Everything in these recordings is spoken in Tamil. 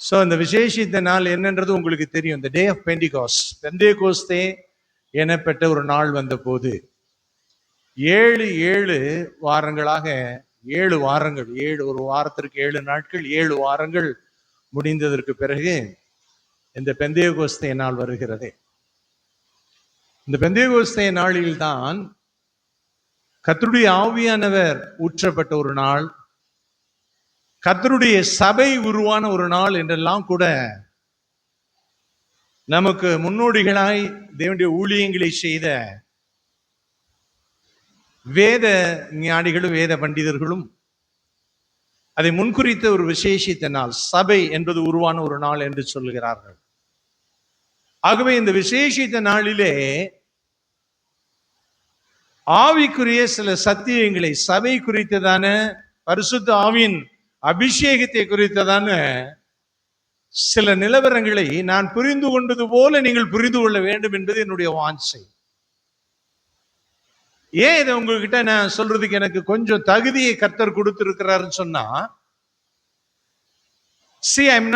ஸோ அந்த விசேஷித்த நாள் என்னன்றது உங்களுக்கு தெரியும். இந்த டே ஆஃப் பெண்டிகாஸ்ட், பெந்தேகோஸ்தே எனப்பட்ட ஒரு நாள் வந்த போது 7 வாரங்களாக 7 வாரங்கள், ஒரு வாரத்திற்கு 7 நாட்கள், 7 வாரங்கள் முடிந்ததற்கு பிறகு இந்த பெந்தேகோஸ்தே நாள் வருகிறது. இந்த பெந்தேகோஸ்தே நாளில்தான் கர்த்தருடைய ஆவியானவர் ஊற்றப்பட்ட ஒரு நாள், கர்த்தருடைய சபை உருவான ஒரு நாள் என்றெல்லாம் கூட நமக்கு முன்னோடிகளாய் தேவனுடைய ஊழியங்களை செய்த வேத ஞானிகளும் வேத பண்டிதர்களும் அதை முன்குறித்த ஒரு விசேஷித்த நாள், சபை என்பது உருவான ஒரு நாள் என்று சொல்லுகிறார்கள். ஆகவே இந்த விசேஷித்த நாளிலே ஆவிக்குரிய சில சத்தியங்களை, சபை குறித்ததான, பரிசுத்த ஆவியின் அபிஷேகத்தை குறித்ததான சில நிலவரங்களை நான் புரிந்து கொண்டது போல நீங்கள் புரிந்து கொள்ள வேண்டும் என்பது என்னுடைய வாஞ்சை. ஏன் இதை உங்ககிட்ட நான் சொல்றதுக்கு எனக்கு கொஞ்சம் தகுதியை கர்த்தர் கொடுத்திருக்கிறாருன்னு சொன்னா, see, I'm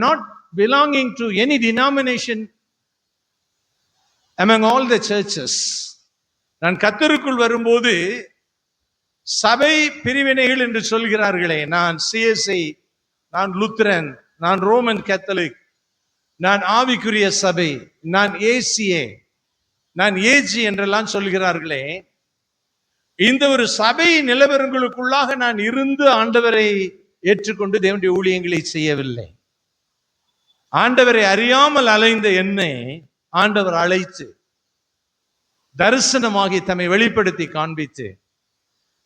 not belonging to any denomination among all the churches. நான் கர்த்தருக்குள் வரும்போது சபை பிரிவினைகள் என்று சொல்கிறார்களே, நான் சிஎஸ்ஐ, நான் லுத்தரன், நான் ரோமன் கேத்தலிக், நான் ஆவிக்குரிய சபை, நான் ஏசிஏ, நான் ஏஜி என்றெல்லாம் சொல்கிறார்களே, இந்த ஒரு சபை நிலவரங்களுக்குள்ளாக நான் இருந்து ஆண்டவரை ஏற்றுக்கொண்டு தேவனுடைய ஊழியங்களை செய்யவில்லை. ஆண்டவரை அறியாமல் அலைந்த என்னை ஆண்டவர் அழைத்து தரிசனமாகி தம்மை வெளிப்படுத்தி காண்பித்து,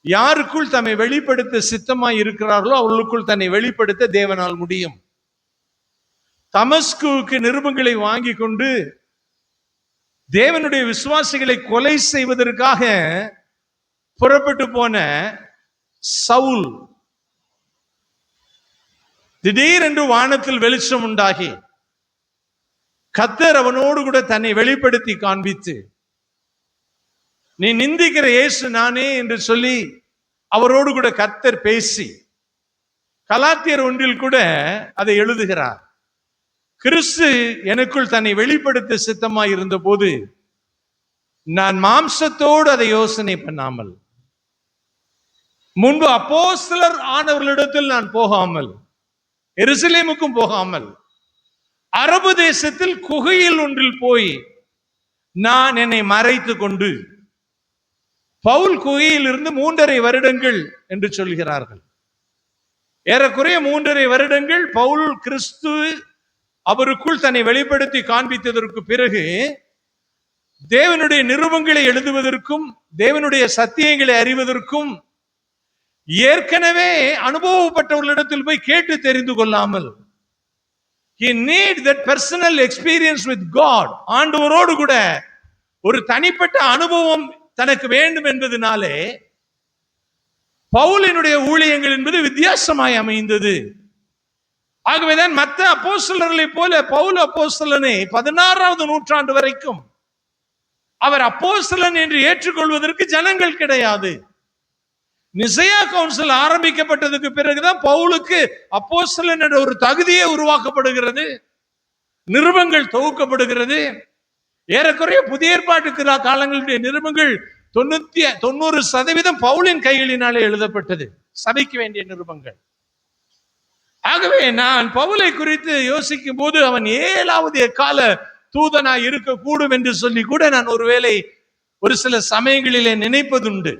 யாருக்குள் தம்மை வெளிப்படுத்த சித்தமாய் இருக்கிறார்களோ அவர்களுக்குள் தன்னை வெளிப்படுத்த தேவனால் முடியும். தமஸ்குவுக்கு நிருபங்களை வாங்கி கொண்டு தேவனுடைய விசுவாசிகளை கொலை செய்வதற்காக புறப்பட்டு போன சவுல் திடீரென்று வானத்தில் வெளிச்சம் உண்டாகி கர்த்தர் அவனோடு கூட தன்னை வெளிப்படுத்தி காண்பித்து, நீ நிந்திக்கிற இயேசு நானே என்று சொல்லி அவரோடு கூட கர்த்தர் பேசி, கலாத்தியர் 1 கூட அதை எழுதுகிறார். கிறிஸ்து எனக்குள் தன்னை வெளிப்படுத்த சித்தமாய் இருந்த போது நான் மாம்சத்தோடு அதை யோசனை பண்ணாமல், முன்பு அப்போஸ்தலர் ஆனவர்களிடத்தில் நான் போகாமல், எருசலேமுக்கும் போகாமல், அரபு தேசத்தில் குகையில் ஒன்றில் போய் நான் என்னை மறைத்து கொண்டு, பவுல் குகையில் இருந்து 3.5 வருடங்கள் என்று சொல்கிறார்கள். ஏறக்குறைய 3.5 வருடங்கள் பவுல் கிறிஸ்து அவருக்குள் தன்னை வெளிப்படுத்தி காண்பித்ததற்கு பிறகு தேவனுடைய நிருபங்களை எழுதுவதற்கும் தேவனுடைய சத்தியங்களை அறிவதற்கும் ஏற்கனவே அனுபவப்பட்டவர்களிடத்தில் போய் கேட்டு தெரிந்து கொள்ளாமல், he need that personal experience with God, ஆண்டவரோடு கூட ஒரு தனிப்பட்ட அனுபவம் தனக்கு வேண்டும் என்பதனாலே பவுலினுடைய ஊழியங்கள் என்பது வித்தியாசமாய் அமைந்தது. ஆகவேதான் மற்ற அப்போஸ்தலர்களை போல பவுல் அப்போஸ்தலனை 16வது நூற்றாண்டு வரைக்கும் அவர் அப்போஸ்தலன் என்று ஏற்றுக்கொள்வதற்கு ஜனங்கள் கிடையாது. நிசையா கவுன்சில் ஆரம்பிக்கப்பட்டதுக்கு பிறகுதான் பவுலுக்கு அப்போஸ்தலன் என்ற ஒரு தகுதியே உருவாக்கப்படுகிறது, நிருபங்கள் தொகுக்கப்படுகிறது. ஏறக்குறைய புதிய ஏற்பாட்டு காலங்களுடைய நிருபங்கள் 90% பவுலின் கைகளினாலே எழுதப்பட்டது, சபைக்கு வேண்டிய நிருபங்கள். ஆகவே நான் பவுலை குறித்து யோசிக்கும் போது அவன் 7வது எக்கால தூதனாய் இருக்கக்கூடும் என்று சொல்லி கூட நான் ஒருவேளை ஒரு சில சமயங்களிலே நினைப்பதுண்டு.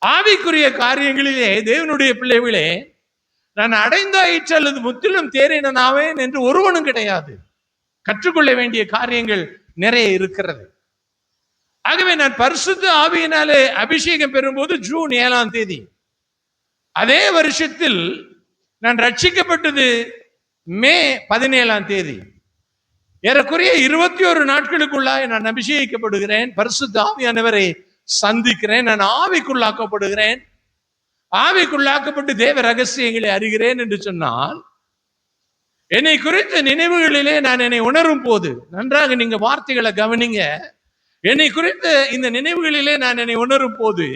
ஆவிக்குரிய காரியங்களிலே தேவனுடைய பிள்ளைகளே, நான் அடைந்தாயிற்று அல்லது முற்றிலும் தேறினாவேன் என்று ஒருவனும் கிடையாது. கற்றுக்கொள்ள வேண்டிய காரியங்கள் நிறைய இருக்கிறது. ஆகவே நான் பரிசுத்த ஆவியினாலே அபிஷேகம் பெறும்போது ஜூன் 7ஆம் தேதி, அதே வருஷத்தில் நான் ரட்சிக்கப்பட்டது மே 17ஆம் தேதி. ஏறக்குறைய 21 நாட்களுக்குள்ளாக நான் அபிஷேகிக்கப்படுகிறேன், பரிசுத்த ஆவியானவரை சந்திக்கிறேன், நான் ஆவிக்குள்ளாக்கப்படுகிறேன். ஆவிக்குள்ளாக்கப்பட்டு தேவ ரகசியங்களை அறிகிறேன் என்று சொன்னால், என்னை குறித்த நினைவுகளிலே நான் என்னை உணரும் போது, நன்றாக நீங்க வார்த்தைகளை கவனிங்க, என்னை குறித்த இந்த நினைவுகளிலே நான் என்னை உணரும் போது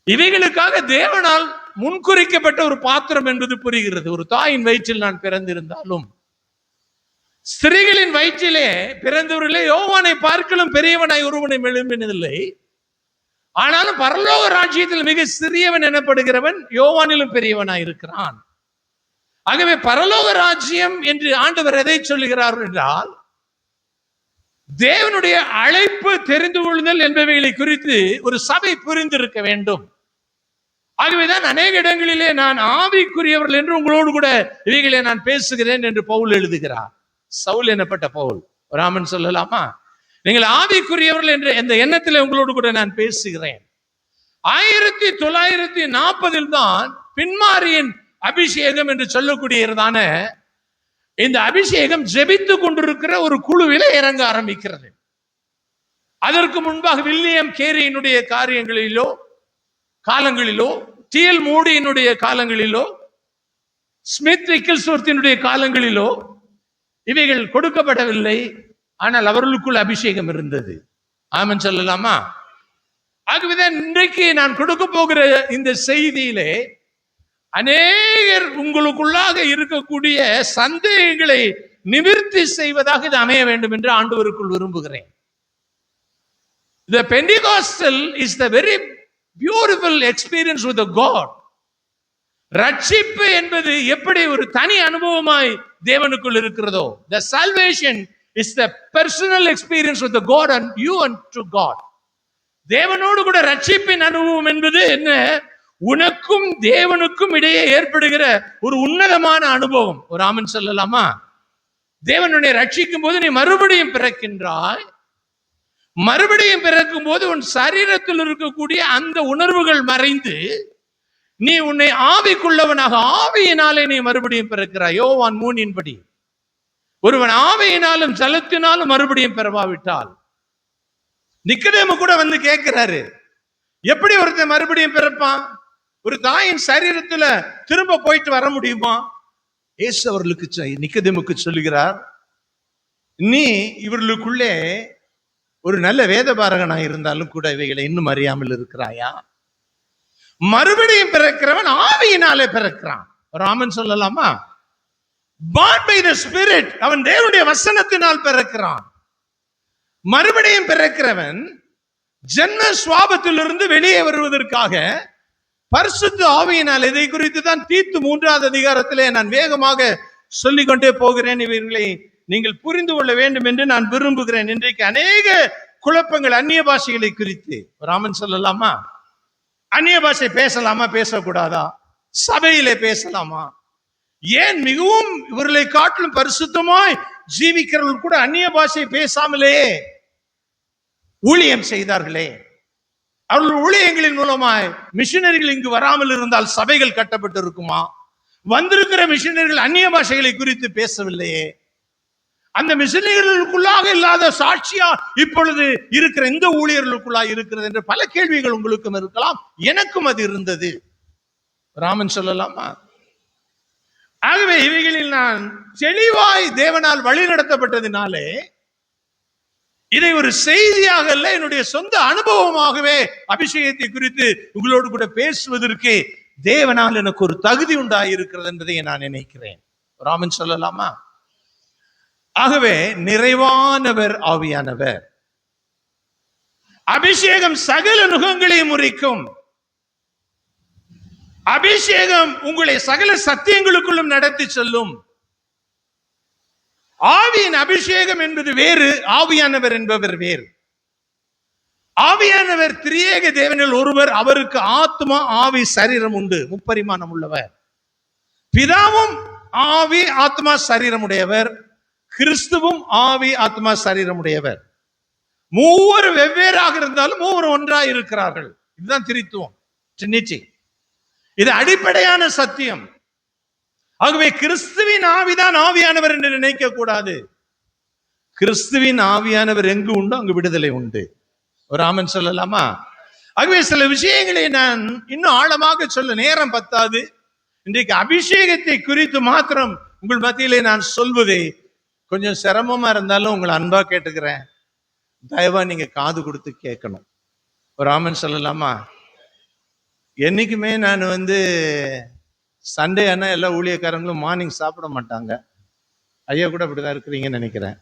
இவைகளுக்காக தேவனால் முன்குறிக்கப்பட்ட ஒரு பாத்திரம் என்பது புரிகிறது. ஒரு தாயின் வயிற்றில் நான் பிறந்திருந்தாலும், ஸ்திரீகளின் வயிற்றிலே பிறந்தவர்களே யோவானை பார்க்கலும் பெரியவனாய் ஒருவனை எழும்பினதில்லை. ஆனாலும் பரலோக ராஜ்யத்தில் மிக சிறியவன் எனப்படுகிறவன் யோவானிலும் பெரியவனாய் இருக்கிறான். ஆகவே பரலோக ராஜ்யம் என்று ஆண்டவர் எதை சொல்லுகிறார் என்றால், தேவனுடைய அழைப்பு, தெரிந்து கொள்ளுதல் என்பவைகளை குறித்து ஒரு சபை புரிந்திருக்க வேண்டும். ஆகவேதான் அநேக இடங்களிலே நான் ஆவிக்குரியவர்கள் என்று உங்களோடு கூட இவைகளை நான் பேசுகிறேன் என்று பவுல் எழுதுகிறார். சவுல் எனப்பட்ட பவுல், ராமன் சொல்லலாமா, நீங்கள் ஆவிக்குரியவர்கள் என்ற இந்த எண்ணத்தில் உங்களோடு கூட நான் பேசுகிறேன். 1940 தான் பின்மாரியின் அபிஷேகம் என்று சொல்லக்கூடியதான இந்த அபிஷேகம் ஜெபித்து கொண்டிருக்கிற ஒரு குழுவில இறங்க ஆரம்பிக்கிறது. அதற்கு முன்பாக வில்லியம் கேரியினுடைய காலங்களிலோ, டிஎல் மூடியினுடைய காலங்களிலோ, ஸ்மித் விக்கில்ஸ்வர்த்தினுடைய காலங்களிலோ இவைகள் கொடுக்கப்படவில்லை. ஆனால் அவர்களுக்குள் அபிஷேகம் இருந்தது. ஆமென் சொல்லலாமா? ஆகவேதான் இன்றைக்கு நான் கொடுக்க போகிற இந்த செய்தியிலே அநேகர் உங்களுக்குள்ளாக இருக்கக்கூடிய சந்தேகங்களை நிவர்த்தி செய்வதாக இது அமைய வேண்டும் என்று ஆண்டவருக்குள் விரும்புகிறேன். The Pentecostal is the very beautiful experience with the God. ரட்சிப்பு என்பது எப்படி ஒரு தனி அனுபவமாய் தேவனுக்குள் இருக்கிறதோ, the salvation is the personal experience with the God and you and to God. தேவனோடு கூட ரட்சிப்பின் அனுபவம் என்பது என்ன? உனக்கும் தேவனுக்கும் இடையே ஏற்படுகிற ஒரு உன்னதமான அனுபவம். ஒரு ஆமென் சொல்லலாமா? தேவனுடைய ரட்சிக்கும் போது நீ மறுபடியும் பிறக்கின்றாய். மறுபடியும் பிறக்கும் போது உன் சரீரத்தில் இருக்கக்கூடிய அந்த உணர்வுகள் மறைந்து நீ உன்னை ஆவிக்குள்ளவனாக, ஆவியினாலே நீ மறுபடியும் பிறக்கிறாய். யோவான் 3 படி ஒருவன் ஆவியினாலும் ஜலத்தினாலும் மறுபடியும் பிறவாவிட்டால், நிக்கதேமு கூட வந்து கேட்கிறாரு, எப்படி ஒருத்தன் மறுபடியும் பிறப்பான்? ஒரு தாயின் சரீரத்துல திரும்ப போயிட்டு வர முடியுமா? இயேசு அவர்களுக்கு நிக்கதேமுக்கு சொல்லுகிறார், நீ இவர்களுக்குள்ளே ஒரு நல்ல வேதபாரகனாய் இருந்தாலும் கூட இவைகளை இன்னும் அறியாமல் இருக்கிறாயா? மறுபடியும் பிறக்கிறவன் ஆவியினாலே பிறக்கிறான். ராமன் சொல்லலாமா? born by the spirit, அவன் தேவனுடைய வசனத்தினால் பிறக்கிறான். மறுபடியும் பிறக்கிறவன் ஜன்ம சுவாபத்திலிருந்து வெளியே வருவதற்காக பரிசுத்த ஆவியினால். இதை குறித்து தான் தீத்து 3வது அதிகாரத்திலே நான் வேகமாக சொல்லிக்கொண்டே போகிறேன். இவர்களை நீங்கள் புரிந்து கொள்ள வேண்டும் என்று நான் விரும்புகிறேன். இன்றைக்கு அநேக குழப்பங்கள் அந்நிய பாஷைகளை குறித்து. ராமன் சொல்லலாமா? அந்நிய பாஷை பேசலாமா, பேசக்கூடாதா? சபையிலே பேசலாமா? ஏன் மிகவும் இவர்களை காட்டிலும் பரிசுத்தமாய் ஜீவிக்கிறவர்கள் கூட அந்நிய பாஷை பேசாமலே ஊழியம் செய்தார்களே. அவர்கள் ஊழியங்களின் மூலமாய் மிஷனரிகள் இங்கு வராமல் இருந்தால் சபைகள் கட்டப்பட்டு இருக்குமா? வந்திருக்கிற மிஷனரிகள் அந்நிய பாஷைகளை குறித்து பேசவில்லையே. அந்த மிஷனரிகளுக்குள்ளாக இல்லாத சாட்சியா இப்பொழுது இருக்கிற இந்த ஊழியர்களுக்குள்ளாக இருக்கிறது என்று பல கேள்விகள் உங்களுக்கும் இருக்கலாம், எனக்கும் அது இருந்தது. ராமன் சொல்லலாமா? ஆகவே இவைகளில் நான் தெளிவாய் தேவனால் வழி நடத்தப்பட்டதினாலே இதை ஒரு செய்தியாக அல்ல, என்னுடைய சொந்த அனுபவமாகவே அபிஷேகத்தை குறித்து உங்களோடு கூட பேசுவதற்கு தேவனால் எனக்கு ஒரு தகுதி உண்டாயிருக்கிறது என்பதை நான் நினைக்கிறேன். ராமன் சொல்லலாமா? ஆகவே நிறைவானவர் ஆவியானவர். அபிஷேகம் சகல நுகங்களையும் முறிக்கும். அபிஷேகம் உங்களை சகல சத்தியங்களுக்குள்ளும் நடத்தி செல்லும். ஆவியின் அபிஷேகம் என்பது வேறு, ஆவியானவர் என்பவர் வேறு. ஆவியானவர் திரியேக தேவனில் ஒருவர். அவருக்கு ஆத்மா, ஆவி, சரீரம் உண்டு. முப்பரிமாணம் உள்ளவர். பிதாவும் ஆவி, ஆத்மா, சரீரம் உடையவர். கிறிஸ்துவும் ஆவி, ஆத்மா, சரீரம் உடையவர். மூவர் வெவ்வேறாக இருந்தாலும் மூவர் ஒன்றாய் இருக்கிறார்கள். இதுதான் திரித்துவம், ட்ரினிட்டி. இது அடிப்படையான சத்தியம். ஆகவே கிறிஸ்துவின் ஆவிதான் ஆவியானவர் என்று நினைக்க கூடாது. கிறிஸ்துவின் ஆவியானவர் எங்கு உண்டோ அங்கு விடுதலை உண்டு. ஒரு ஆமென் சொல்லலாமா? ஆகவே சில விஷயங்களை நான் இன்னும் ஆழமாக சொல்ல நேரம் பத்தாது. இன்றைக்கு அபிஷேகத்தை குறித்து மாத்திரம் உங்கள் மத்தியிலே நான் சொல்வதை கொஞ்சம் சிரமமா இருந்தாலும் உங்களை அன்பா கேட்டுக்கிறேன், தயவா நீங்க காது கொடுத்து கேட்கணும். ஒரு ஆமென் சொல்லலாமா? என்னைக்குமே நான் சண்டே ஆனா எல்லா ஊழியக்காரங்களும் மார்னிங் சாப்பிட மாட்டாங்க. ஐயா கூட அப்படிதான் இருக்கிறீங்கன்னு நினைக்கிறேன்.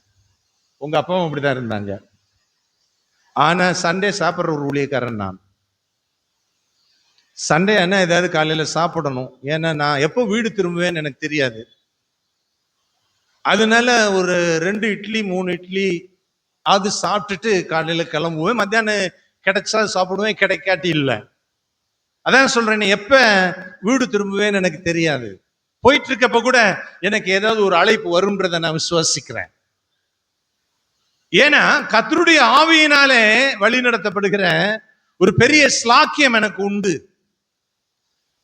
உங்க அப்பாவும் அப்படிதான் இருந்தாங்க. ஆனா சண்டே சாப்பிட்ற ஒரு ஊழியக்காரன் நான். சண்டே ஆனா ஏதாவது காலையில சாப்பிடணும். ஏன்னா நான் எப்போ வீடு திரும்புவேன்னு எனக்கு தெரியாது. அதனால ஒரு 2 இட்லி 3 இட்லி அது சாப்பிட்டுட்டு காலையில கிளம்புவேன். மத்தியானம் கிடைச்சா சாப்பிடுவேன், கிடைக்காட்டி இல்லை. அதான் சொல்றேன், எப்ப வீடு திரும்புவேன்னு எனக்கு தெரியாது. போயிட்டு இருக்கப்ப கூட எனக்கு ஏதாவது ஒரு அழைப்பு வரும்ன்றதை நான் விசுவாசிக்கிறேன். ஏன்னா கர்த்தருடைய ஆவியினாலே வழி நடத்தப்படுகிற ஒரு பெரிய ஸ்லாக்கியம் எனக்கு உண்டு.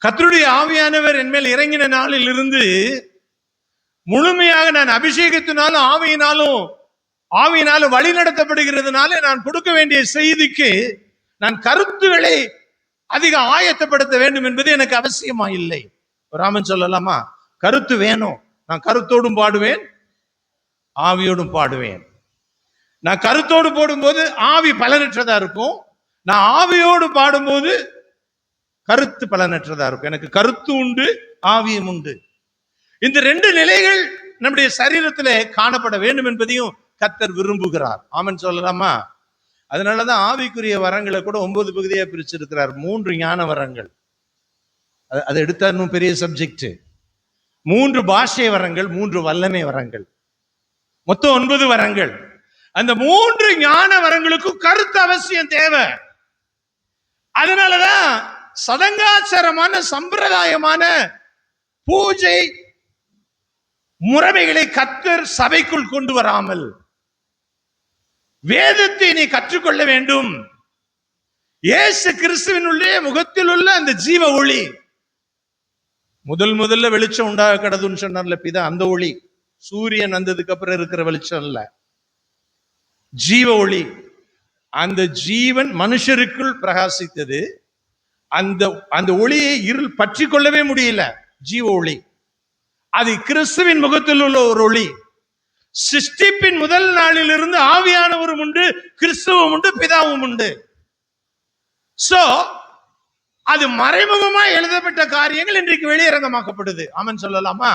கர்த்தருடைய ஆவியானவர் என்மேல் இறங்கின நாளில் இருந்து முழுமையாக நான் அபிஷேகத்தினாலும் ஆவியினாலும் வழி நடத்தப்படுகிறதுனால நான் கொடுக்க வேண்டிய செய்திக்கு நான் கருத்துக்களை அதிக ஆயத்தப்படுத்த வேண்டும் என்பது எனக்கு அவசியமா இல்லை. ராமன் சொல்லலாமா, கருத்து வேணும். நான் கருத்தோடும் பாடுவேன், ஆவியோடும் பாடுவேன். நான் கருத்தோடு போடும்போது ஆவி பலனற்றதா இருக்கும், நான் ஆவியோடு பாடும்போது கருத்து பலனற்றதா இருக்கும். எனக்கு கருத்து உண்டு, ஆவியும் உண்டு. இந்த 2 நிலைகள் நம்முடைய சரீரத்திலே காணப்பட வேண்டும் என்பதையும் கர்த்தர் விரும்புகிறார். ஆமன் சொல்லலாமா? அதனாலதான் ஆவிக்குரிய வரங்களை கூட 9 பகுதியா பிரிச்சிருக்கிறார். 3 ஞான வரங்கள், அது எடுத்தா இன்னும் பெரிய சப்ஜெக்ட். 3 பாஷை வரங்கள், 3 வல்லமை வரங்கள், மொத்தம் 9 வரங்கள். அந்த 3 ஞான வரங்களுக்கும் கருத்து அவசியம் தேவை. அதனாலதான் சடங்காச்சாரமான சம்பிரதாயமான பூஜை முறைமைகளை கர்த்தர் சபைக்குள் கொண்டு வராமல் வேதத்தை நீ கற்றுக்கொள்ள வேண்டும். இயேசு கிறிஸ்துவினுடைய முகத்தில் உள்ள அந்த ஜீவ ஒளி, முதல்ல வெளிச்சம் உண்டாக கடவுன்னு சொன்னார்ல பிதா, அந்த ஒளி சூரியன் வந்ததுக்கு அப்புறம் இருக்கிற வெளிச்சம் இல்ல, ஜீவ ஒளி. அந்த ஜீவன் மனுஷருக்குள் பிரகாசித்தது. அந்த ஒளியை இருள் பற்றி கொள்ளவே முடியல. ஜீவ ஒளி அது கிறிஸ்துவின் முகத்தில் உள்ள ஒரு ஒளி. சிருஷ்டிப்பின் முதல் நாளில் இருந்து ஆவியானவரும் உண்டு, கிறிஸ்துவும் உண்டு, பிதாவும் உண்டு. சோ அது மறைமுகமா எழுதப்பட்ட காரியங்கள் இன்றைக்கு வெளியரங்கமாக்கப்படுது. ஆமன் சொல்லலாமா?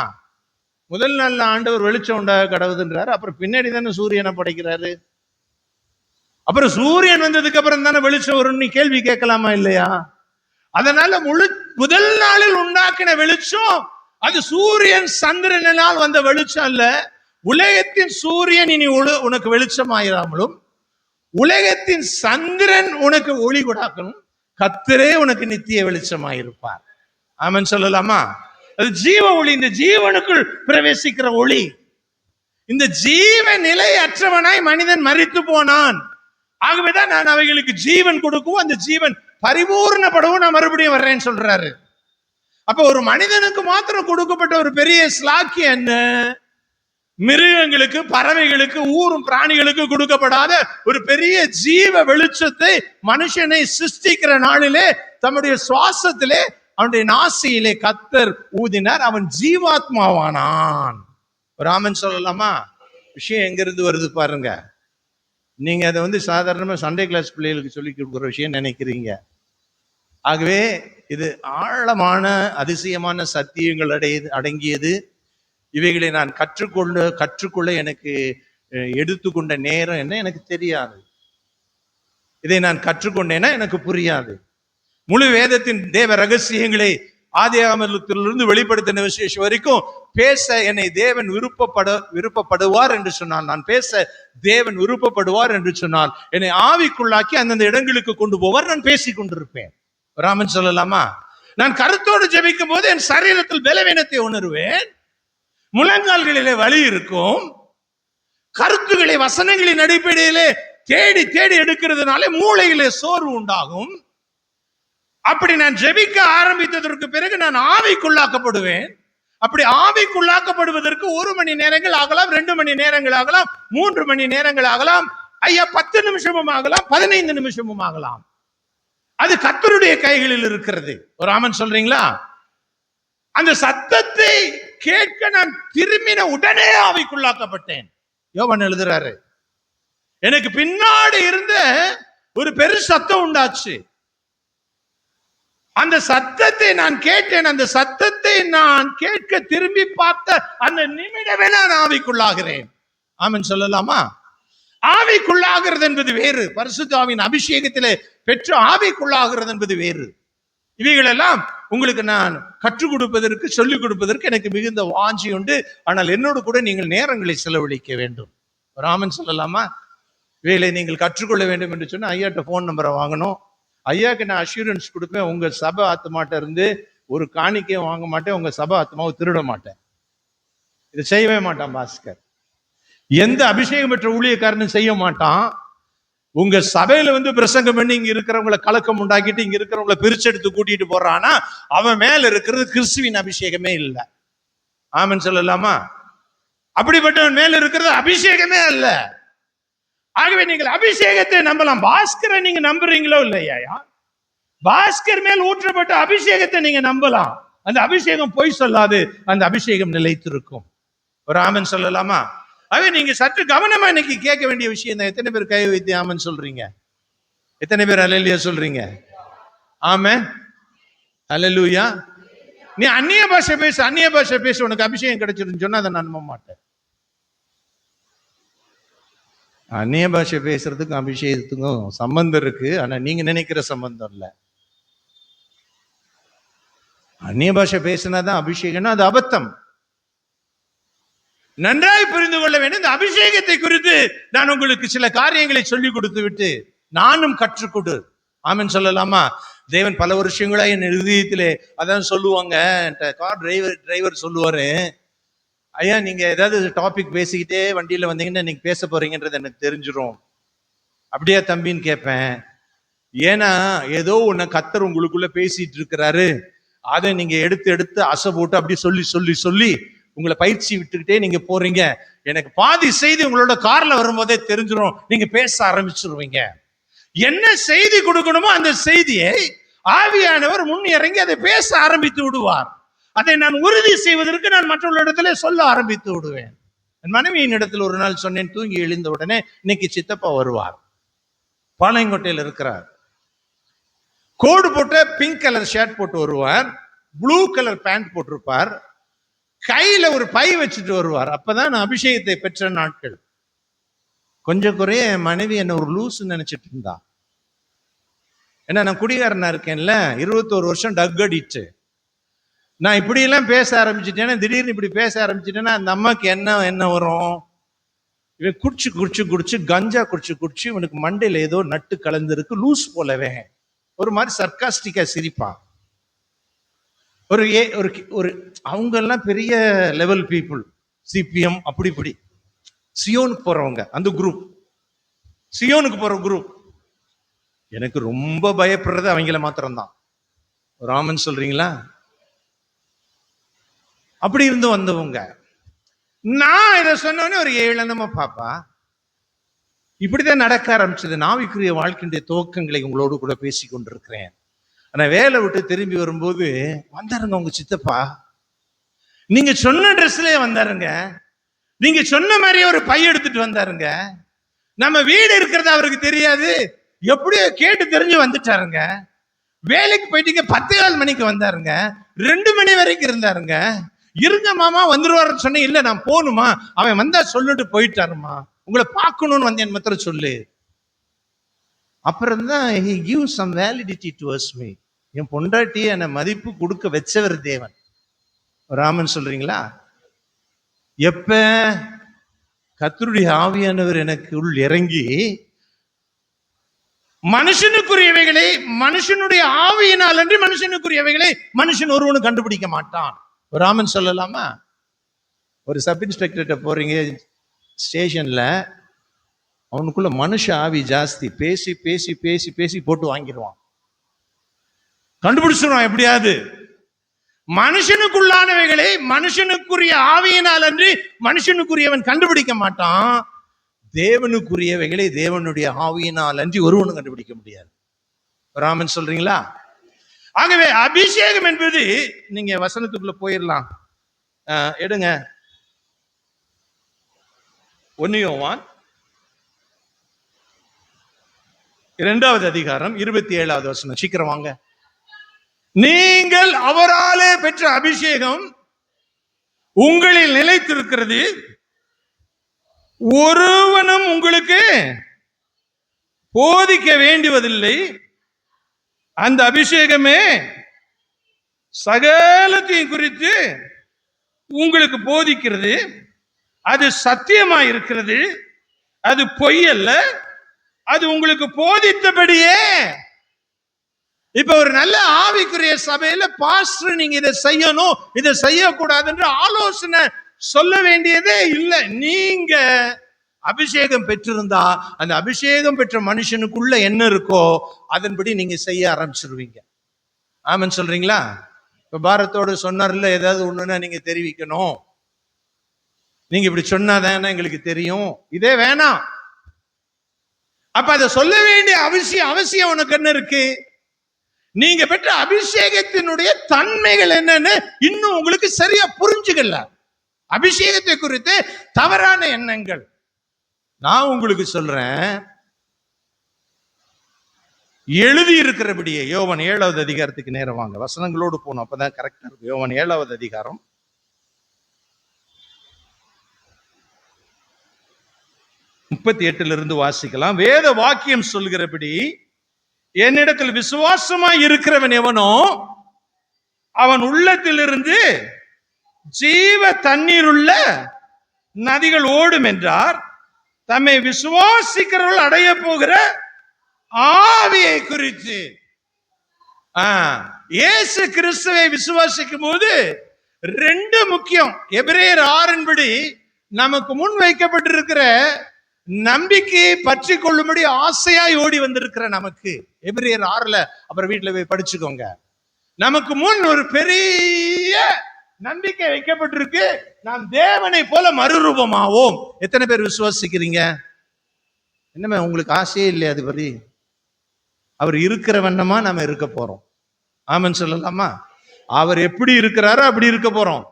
முதல் நாள் ஆண்டவர் வெளிச்சம் உண்டாக கடவுதுன்றாரு, அப்புறம் பின்னாடி தானே சூரியனை படைக்கிறாரு. அப்புறம் சூரியன் வந்ததுக்கு அப்புறம் தானே வெளிச்சம் வரும். நீ கேள்வி கேட்கலாமா இல்லையா? அதனால முதல் நாளில் உண்டாக்கின வெளிச்சம் அது சூரியன் சந்திரனால் வந்த வெளிச்சம் அல்ல. உலகத்தின் சூரியன் இனி உனக்கு வெளிச்சமாயிராமலும் உலகத்தின் சந்திரன் உனக்கு ஒளி கொடாக்கணும். கர்த்தரே உனக்கு நித்திய வெளிச்சமாயிருப்பார். ஆமென் சொல்லலாமா? அது ஜீவ ஒளி, இந்த ஜீவனுக்குள் பிரவேசிக்கிற ஒளி. இந்த ஜீவ நிலை அற்றவனாய் மனிதன் மரித்து போனான். ஆகவேதான் நான் அவைகளுக்கு ஜீவன் கொடுக்கவும் அந்த ஜீவன் பரிபூர்ணப்படவும் நான் மறுபடியும் வர்றேன்னு சொல்றாரு. அப்ப ஒரு மனிதனுக்கு மாத்திரம் கொடுக்கப்பட்ட ஒரு பெரிய ஸ்லாக்கியம் என்ன? மிருகங்களுக்கு, பறவைகளுக்கு, ஊரும் பிராணிகளுக்கு கொடுக்கப்படாத ஒரு பெரிய ஜீவ வெளிச்சத்தை மனுஷனை சிருஷ்டிக்கிற நாளிலே தம்முடைய சுவாசத்திலே அவனுடைய நாசியிலே கர்த்தர் ஊதினார். அவன் ஜீவாத்மாவானான். ராமன் சொல்லலாமா? விஷயம் எங்கிருந்து வருது பாருங்க. நீங்க அதை சாதாரணமா சண்டே கிளாஸ் பிள்ளைகளுக்கு சொல்லி கொடுக்குற விஷயம் நினைக்கிறீங்க. ஆகவே இது ஆழமான அதிசயமான சத்தியங்கள் அடங்கியது. இவைகளை நான் கற்றுக்கொள்ள எனக்கு எடுத்துக்கொண்ட நேரம் என்ன எனக்கு தெரியாது. இதை நான் கற்றுக்கொண்டேன்னா எனக்கு புரியாது. முழு வேதத்தின் தேவ ரகசியங்களை ஆதியாகமத்திலிருந்து வெளிப்படுத்தின விசேஷம் வரைக்கும் பேச என்னை தேவன் விருப்பப்படுவார் என்று சொன்னால், நான் பேச தேவன் விருப்பப்படுவார் என்று சொன்னால் என்னை ஆவிக்குள்ளாக்கி அந்தந்த இடங்களுக்கு கொண்டு போவார். நான் பேசிக் கொண்டிருப்பேன். ராமன் சொல்லலாமா? நான் கருத்தோடு ஜெபிக்கும் போது என் சரீரத்தில் பலவீனத்தை உணர்வேன், முழங்கால்களிலே வலி இருக்கும், கருத்துக்களை வசனங்களின் அடிப்படையிலே தேடி தேடி எடுக்கிறதுனால மூளையிலே சோர்வு உண்டாகும். அப்படி நான் ஜெபிக்க ஆரம்பித்ததற்கு பிறகு நான் ஆவிக்குள்ளாக்கப்படுவேன். அப்படி ஆவிக்குள்ளாக்கப்படுவதற்கு 1 மணி நேரங்கள் ஆகலாம், 2 மணி நேரங்கள் ஆகலாம், 3 மணி நேரங்கள் ஆகலாம், 10 நிமிஷமும் ஆகலாம், 15 நிமிஷமும் ஆகலாம். அது கர்த்தருடைய கைகளில் இருக்கிறது. ஒரு ஆமன் சொல்றீங்களா? அந்த சத்தத்தை கேட்க நான் திரும்பின உடனே ஆவிக்குள்ளாக்கப்பட்டேன். யோவான் எழுதுறாரு, எனக்கு பின்னாடி இருந்த ஒரு பெரு சத்தம் உண்டாச்சு. அந்த சத்தத்தை நான் கேட்டேன். அந்த சத்தத்தை நான் கேட்க திரும்பி பார்த்த அந்த நிமிடமே நான் ஆவிக்குள்ளாகிறேன். ஆமென் சொல்லலாமா? ஆவிக்குள்ளாகிறது என்பது வேறு, பரிசுத்த ஆவியின் அபிஷேகத்திலே பெற்று ஆவிக்குள்ளாகிறது என்பது வேறு. இவைகளெல்லாம் உங்களுக்கு நான் கற்றுக் கொடுப்பதற்கு, சொல்லிக் கொடுப்பதற்கு எனக்கு மிகுந்த வாஞ்சி உண்டு. ஆனால் என்னோடு கூட நீங்கள் நேரங்களை செலவழிக்க வேண்டும். ஆமென் சொல்லலாமா? இவைகளை நீங்கள் கற்றுக்கொள்ள வேண்டும் என்று சொன்னா ஐயாட்ட போன் நம்பரை வாங்கணும். ஐயாக்கு நான் அஷூரன்ஸ் கொடுப்பேன், உங்க சபை ஆத்மாட்ட இருந்து ஒரு காணிக்கையும் வாங்க மாட்டேன், உங்க சபை ஆத்மாவை திருட மாட்டேன். இதை செய்யவே மாட்டான் பாஸ்கர். எந்த அபிஷேகம் பெற்ற ஊழியக்காரனும் செய்ய மாட்டான். உங்க சபையில பிரசங்கம் பண்ணி இங்க இருக்கிறவங்களை கலக்கம் உண்டாக்கிட்டு இங்க இருக்கிறவங்களை பிரிச்செடுத்து கூட்டிட்டு போறானா அவன் மேல இருக்கிறது கிறிஸ்துவின் அபிஷேகமே இல்லை. ஆமென் சொல்லலாமா? அப்படிப்பட்டவன் மேல இருக்கிறது அபிஷேகமே அல்ல. ஆகவே நீங்கள் அபிஷேகத்தை நம்பலாம். பாஸ்கரை நீங்க நம்புறீங்களோ இல்லையா? பாஸ்கர் மேல் ஊற்றப்பட்ட அபிஷேகத்தை நீங்க நம்பலாம். அந்த அபிஷேகம் பொய் சொல்லாது, அந்த அபிஷேகம் நிலைத்திருக்கும். ஒரு ஆமென் சொல்லலாமா? ஆகவே நீங்க சற்று கவனமா இன்னைக்கு கேட்க வேண்டிய விஷயம் தான். எத்தனை பேர் கை வைத்து ஆமென் சொல்றீங்க? எத்தனை பேர் அல்லேலூயா சொல்றீங்க? ஆமென் அல்லேலூயா. நீ அந்நிய பாஷை பேச உனக்கு அபிஷேகம் கிடைச்சிருன்னு சொன்னா அதை நான் நம்ப மாட்டேன். அந்நிய பாஷை பேசுறதுக்கும் அபிஷேகத்துக்கும் சம்பந்தம் இருக்கு. ஆனா நீங்க நினைக்கிற சம்பந்தம் இல்ல. அந்நிய பாஷை பேசினாதான் அபிஷேகம்னா அது அபத்தம். நன்றாய் புரிந்து கொள்ள வேண்டும். இந்த அபிஷேகத்தை குறித்து நான் உங்களுக்கு சில காரியங்களை சொல்லிக் கொடுத்து விட்டு நானும் கற்றுக்கொடு. ஆமென் சொல்லலாமா? தேவன் பல வருஷங்களா என் இருதயத்திலே அதான் சொல்லுவாங்க. கார் டிரைவர் சொல்லுவாரு, ஐயா நீங்க ஏதாவது டாபிக் பேசிக்கிட்டே வண்டியில வந்தீங்கன்னா நீங்க பேச போறீங்கன்றது எனக்கு தெரிஞ்சிடும். அப்படியா தம்பின்னு கேட்பேன். ஏன்னா ஏதோ ஒண்ணு கர்த்தர் உங்களுக்குள்ள பேசிட்டு இருக்கிறாரு, அதை நீங்க எடுத்து அசை போட்டு அப்படி சொல்லி உங்களை பயிற்சி விட்டுக்கிட்டே நீங்க போறீங்க. எனக்கு பாதி செய்தி உங்களோட கார்ல வரும்போதே தெரிஞ்சிடும், நீங்க பேச ஆரம்பிச்சிருவீங்க. என்ன செய்தி கொடுக்கணுமோ அந்த செய்தியை ஆவியானவர் முன் இறங்கி அதை பேச ஆரம்பித்து விடுவார். அதை நான் உறுதி செய்வதற்கு நான் மற்றவர்களிடத்திலே சொல்ல ஆரம்பித்து விடுவேன். என் மனைவியின் இடத்துல ஒரு நாள் சொன்னேன், தூங்கி எழுந்த உடனே இன்னைக்கு சித்தப்பா வருவார், பாளையங்கோட்டையில் இருக்கிறார். கோடு போட்ட பிங்க் கலர் ஷர்ட் போட்டு வருவார், ப்ளூ கலர் பேண்ட் போட்டிருப்பார், கையில ஒரு பை வச்சுட்டு வருவார். அப்பதான் நான் அபிஷேகத்தை பெற்ற நாட்கள். கொஞ்சம் குறைய என் மனைவி என்ன ஒரு லூஸ் நினைச்சிட்டு இருந்தா. ஏன்னா நான் குடிகாரனா இருக்கேன்ல, 21 வருஷம் டக் அடிச்சு நான் இப்படி எல்லாம் பேச ஆரம்பிச்சுட்டேன்னா, திடீர்னு இப்படி பேச ஆரம்பிச்சுட்டேன்னா அந்த அம்மாக்கு என்ன வரும்? இவன் குடிச்சு கஞ்சா குடிச்சு இவனுக்கு மண்டையில ஏதோ நட்டு கலந்து இருக்கு, லூஸ் போலவே ஒரு மாதிரி சர்க்காஸ்டிக்கா சிரிப்பான். ஒரு அவங்க எல்லாம் பெரிய லெவல் பீப்புள், சிபிஎம் அப்படி இப்படி சியோனுக்கு போறவங்க, அந்த குரூப், சியோனுக்கு போற குரூப். எனக்கு ரொம்ப பயப்படுறது அவங்கள மாத்திரம்தான். ஒரு ஆமென் சொல்றீங்களா? அப்படி இருந்து வந்தவங்க. நான் இதை சொன்னோன்னே ஒரு ஏளனமா பாப்பா, இப்படிதான் நடக்க ஆரம்பிச்சது. நாவிக்குரிய வாழ்க்கையுடைய துவக்கங்களை உங்களோடு கூட பேசி கொண்டிருக்கிறேன். ஆனா வேலை விட்டு திரும்பி வரும்போது வந்தாருங்க உங்க சித்தப்பா, நீங்க சொன்ன ட்ரெஸ்லயே வந்தாருங்க, நீங்க சொன்ன மாதிரியே ஒரு பை எடுத்துட்டு வந்தாருங்க, நம்ம வீடு இருக்கிறது அவருக்கு தெரியாது, எப்படியோ கேட்டு தெரிஞ்சு வந்துட்டாருங்க, வேலைக்கு போயிட்டீங்க 10:15 மணிக்கு வந்தாருங்க, 2 மணி வரைக்கும் இருந்தாருங்க, இருங்க மாமா வந்துருவாருன்னு சொன்னேன், இல்ல நான் போகணுமா, அவன் வந்தா சொல்லிட்டு போயிட்டாருமா, உங்களை பார்க்கணும்னு வந்தேன் மாத்திரம் சொல்லு. அப்புறம் தான் he gives some validity towards me. என் பொண்டாட்டி என்னை மதிப்பு கொடுக்க வச்சவர் தேவன். ராமன் சொல்றீங்களா? எப்ப கர்த்தருடைய ஆவியானவர் எனக்கு உள் இறங்கி மனுஷனுக்குரியவைகளை மனுஷனுடைய ஆவியினால் அன்றி மனுஷனுக்குரியவைகளை மனுஷன் ஒருவனும் கண்டுபிடிக்க மாட்டான். ராமன் சொல்லலாமா? ஒரு சப் இன்ஸ்பெக்டர்கிட்ட போறீங்க ஸ்டேஷன்ல, அவனுக்குள்ள மனுஷ ஆவி ஜாஸ்தி, பேசி பேசி பேசி பேசி போட்டு வாங்கிடுவான், கண்டுபிடிச்சிருவான் எப்படியாவது. மனுஷனுக்குள்ளானவைகளை மனுஷனுக்குரிய ஆவியினால் அன்றி மனுஷனுக்குரியவன் கண்டுபிடிக்க மாட்டான். தேவனுக்குரியவைகளை தேவனுடைய ஆவியினால் அன்றி ஒருவனும் கண்டுபிடிக்க முடியாது. ராமன் சொல்றீங்களா? ஆகவே அபிஷேகம் என்பது, நீங்க வசனத்துக்குள்ள போயிடலாம், எடுங்க 1 யோவான் 2வது அதிகாரம் 27வது வசனம். சீக்கிரம் வாங்க. நீங்கள் அவராலே பெற்ற அபிஷேகம் உங்களில் நிலைத்திருக்கிறது. ஒருவனும் உங்களுக்கு போதிக்க வேண்டுவதில்லை. அந்த அபிஷேகமே சகலத்தையும் குறித்து உங்களுக்கு போதிக்கிறது. அது சத்தியமா இருக்கிறது, அது பொய் அல்ல, அது உங்களுக்கு போதித்தபடியே. இப்ப ஒரு நல்ல ஆவிக்குரிய சபையில பாஸ்டர் நீங்க இதை செய்யணும் இதை செய்யக்கூடாது என்று ஆலோசனை சொல்ல வேண்டியதே இல்லை. நீங்க அபிஷேகம் பெற்றிருந்தா அந்த அபிஷேகம் பெற்ற மனுஷனுக்குள்ள என்ன இருக்கோ அதன்படி நீங்க செய்ய ஆரம்பிச்சிருவீங்க. ஆமன் சொல்றீங்களா? இப்ப பாரத்தோடு சொன்னார்ல, ஏதாவது ஒண்ணுன்னா நீங்க தெரிவிக்கணும், நீங்க இப்படி சொன்னாதான் எங்களுக்கு தெரியும், இதே வேணாம். அப்ப அதை சொல்ல வேண்டிய அவசியம் உனக்கு என்ன இருக்கு? நீங்க பெற்ற அபிஷேகத்தினுடைய தன்மைகள் என்னன்னு இன்னும் உங்களுக்கு சரியா புரிஞ்சுக்கல. அபிஷேகத்தை குறித்து தவறான எண்ணங்கள். நான் உங்களுக்கு சொல்றேன், எழுதி இருக்கிறபடியே யோவான் 7வது அதிகாரத்துக்கு நேரம் வாங்க, வசனங்களோடு போனோம், அப்பதான் கரெக்டா இருக்கும். யோவான் 7வது அதிகாரம் 38 வாசிக்கலாம். வேத வாக்கியம் சொல்கிறபடி, என்னிடத்தில் விசுவாசமாய் இருக்கிறவன் எவனோ அவன் உள்ளத்திலிருந்து ஜீவ தண்ணீர் உள்ள நதிகள் ஓடும் என்றார். தம்மை விசுவாசிக்கிறவர்கள் அடைய போகிற ஆவியை குறித்து. இயேசு கிறிஸ்துவை விசுவாசிக்கும் போது ரெண்டு முக்கியம். எபிரேயர் 6 படி நமக்கு முன் வைக்கப்பட்டிருக்கிற நம்பிக்கையை பற்றி கொள்ளும்படி ஆசையாய் ஓடி வந்திருக்கிற நமக்கு, எபிரேயர் 6 அப்புறம் வீட்டுல போய் படிச்சுக்கோங்க. நமக்கு முன் ஒரு பெரிய நம்பிக்கை வைக்கப்பட்டிருக்கு, நாம் தேவனை போல மறுரூபமாவோம். எத்தனை பேர் விசுவாசிக்கிறீங்க? என்னமே உங்களுக்கு ஆசையே இல்லையா? அது படி அவர் இருக்கிற வண்ணமா நாம இருக்க போறோம். ஆமன் சொல்லலாமா? அவர் எப்படி இருக்கிறாரோ அப்படி இருக்க போறோம்.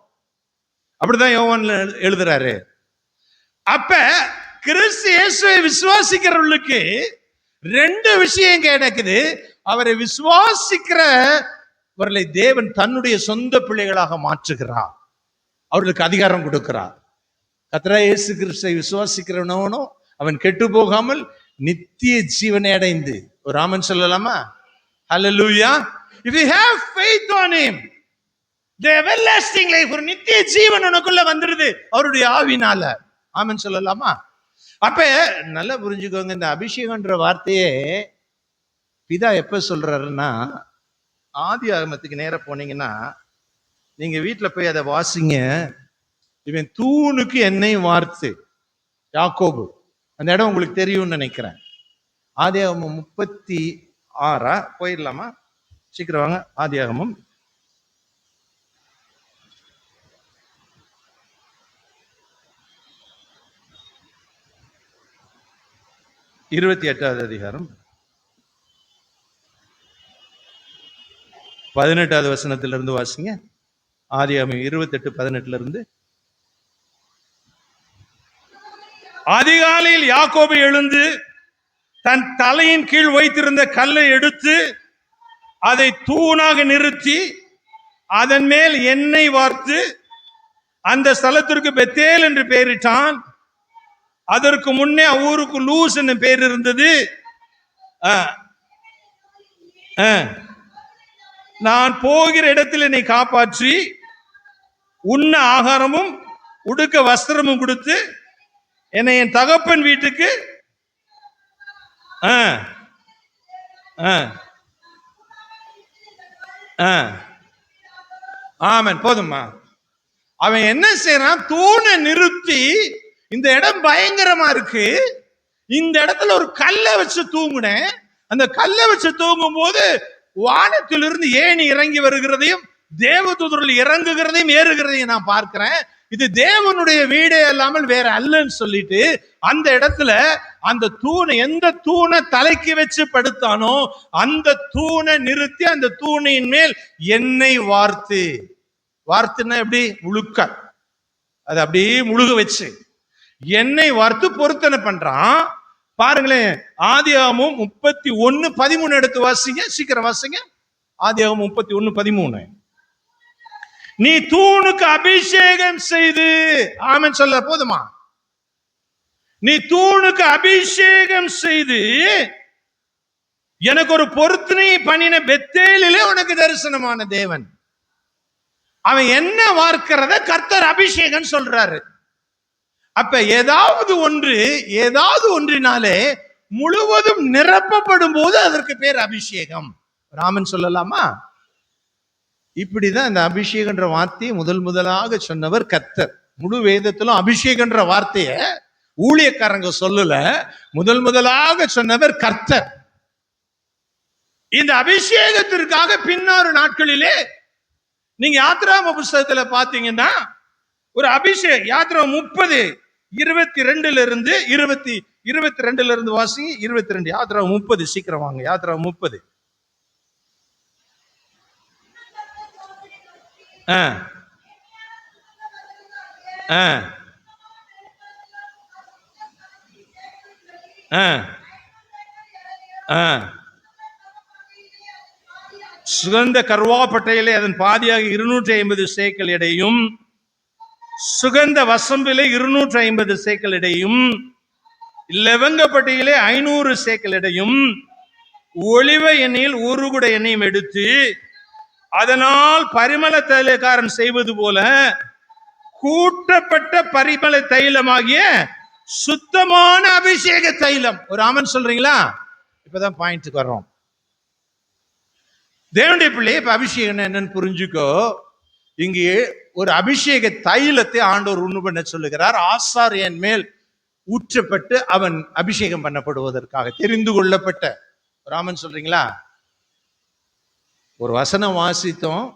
அப்படிதான் யோவான்ல எழுதுறாரு. அப்ப கிறிஸ்து இயேசுவை விசுவாசிக்கிறவர்களுக்கு ரெண்டு விஷயம் கிடைக்குது. அவரை விசுவாசிக்கிறவர்களை தேவன் தன்னுடைய சொந்த பிள்ளைகளாக மாற்றுகிறார், அவர்களுக்கு அதிகாரம் கொடுக்கிறார். கர்த்தராகிய இயேசு கிறிஸ்துவை விசுவாசிக்கிறவனோ அவன் கெட்டு போகாமல் நித்திய ஜீவனை அடைந்து, ஒரு ஆமன் சொல்லலாமா? ஹல்லேலூயா. If you have faith on him, the everlasting life, ஒரு நித்திய ஜீவன் உனக்குள்ள வந்துருது அவருடைய ஆவினால. ஆமன் சொல்லலாமா? அப்ப நல்லா புரிஞ்சுக்கோங்க, இந்த அபிஷேகம்ன்ற வார்த்தையே பிதா எப்ப சொல்றாருன்னா, ஆதி ஆகமத்துக்கு நேர போனீங்கன்னா நீங்க வீட்டுல போய் அதை வாசிங்க. இவன் தூணுக்கு எண்ணெய் வார்த்து, யாக்கோபு, அந்த இடம் உங்களுக்கு தெரியும்னு நினைக்கிறேன். ஆதியாகமம் 36 போயிடலாமா? சீக்கிரம் வாங்க. ஆதியாகமம் 28வது அதிகாரம் 18வது வசனத்திலிருந்து வாசிங்க. ஆதியாகமம் 28:18 அதிகாலையில் யாக்கோபு எழுந்து தன் தலையின் கீழ் வைத்திருந்த கல்லை எடுத்து அதை தூணாக நிறுத்தி அதன் மேல் எண்ணெய் வார்த்து அந்த ஸ்தலத்திற்கு பெத்தேல் என்று பெயரிட்டான். அதற்கு முன்னே ஊருக்கு லூஸ் என்று பெயர் இருந்தது. நான் போகிற இடத்தில் என்னை காப்பாற்றி உண்ண ஆகாரமும் உடுக்க வஸ்திரமும் கொடுத்து என்னை என் தகப்பன் வீட்டுக்கு ஆமன். போதுமா? அவன் என்ன செய்யறான்? தூணை நிறுத்தி, இந்த இடம் பயங்கரமா இருக்கு, இந்த இடத்துல ஒரு கல்லை வச்சு தூங்குனேன். அந்த கல்லை வச்சு தூங்கும் போது வானத்திலிருந்து ஏணி இறங்கி வருகிறதையும் தேவதூதர்கள் இறங்குகிறதையும் ஏறுகிறதையும் நான் பார்க்கிறேன். இது தேவனுடைய வீடே அல்லாமல் வேற அல்லன்னு சொல்லிட்டு அந்த இடத்துல அந்த தூணை, எந்த தூணை தலைக்கு வச்சு படுத்தானோ அந்த தூணை நிறுத்தி அந்த தூணின் மேல் எண்ணெய் வார்த்து, வார்த்துன்னா எப்படி? முழுக்க அது அப்படியே முழுக வச்சு எண்ணெய் வார்த்து பொருத்தனை பண்றான். பாருங்களேன், ஆதியாகமம் 31:13 எடுத்து வாசிங்க, சீக்கிரம் வாசிங்க. ஆதியாகமம் 31:13. நீ தூணுக்கு அபிஷேகம் செய்து, ஆமென் சொல்ல போதுமா? நீ தூணுக்கு அபிஷேகம் செய்து எனக்கு ஒரு பொருத்தனை பண்ணின பெத்தேலிலே உனக்கு தரிசனமான தேவன். அவன் என்ன வார்க்கிறத கர்த்தர் அபிஷேகம் சொல்றாரு. அப்ப ஏதாவது ஒன்றினாலே முழுவதும் நிரப்பப்படும் போது அதற்கு பேர் அபிஷேகம். ராமன் சொல்லலாமா? இப்படிதான் இந்த அபிஷேகன்ற வார்த்தையை முதலாக சொன்னவர் கர்த்தர். முழு வேதத்திலும் அபிஷேகன்ற வார்த்தைய ஊழியக்காரங்க சொல்லல, முதலாக சொன்னவர் கர்த்தர். இந்த அபிஷேகத்திற்காக பின்னாறு நாட்களிலே நீங்க யாத்ராம புஸ்தகத்துல பாத்தீங்கன்னா ஒரு அபிஷேகம், யாத்ராமம் 30:22 இருந்து 22 இருந்து வாசி. 22 யாத்ராமம் 30, சீக்கிரம் வாங்க. யாத்ராமம் 30. சுகந்த கர்வாப்பட்டையிலே அதன் பாதியாக 250 சேக்கல் எடையும், சுகந்த வசம்பிலே 250 சேக்கல் எடையும், லவங்கப்பட்டையிலே 500 சேக்கல் எடையும், ஒலிவ எண்ணெயில் 1 குட எண்ணெயும் எடுத்து அதனால் பரிமள தைலக்காரன் செய்வது போல கூட்டப்பட்ட பரிமள தைலமாகிய சுத்தமான அபிஷேக தைலம். ஒரு ஆமன் சொல்றீங்களா? இப்பதான் பாயிண்ட்க்கு வர்றோம். தேவனுடைய பிள்ளை, இப்ப அபிஷேகம் என்னன்னு புரிஞ்சுக்கோ. இங்கே ஒரு அபிஷேக தைலத்தை ஆண்டவர் உண்டு பண்ண சொல்லுகிறார். ஆசாரியன் மேல் ஊற்றப்பட்டு அவன் அபிஷேகம் பண்ணப்படுவதற்காக தெரிந்து கொள்ளப்பட்ட. ராமன் சொல்றீங்களா? ஒரு வசனம் வாசித்தோம்,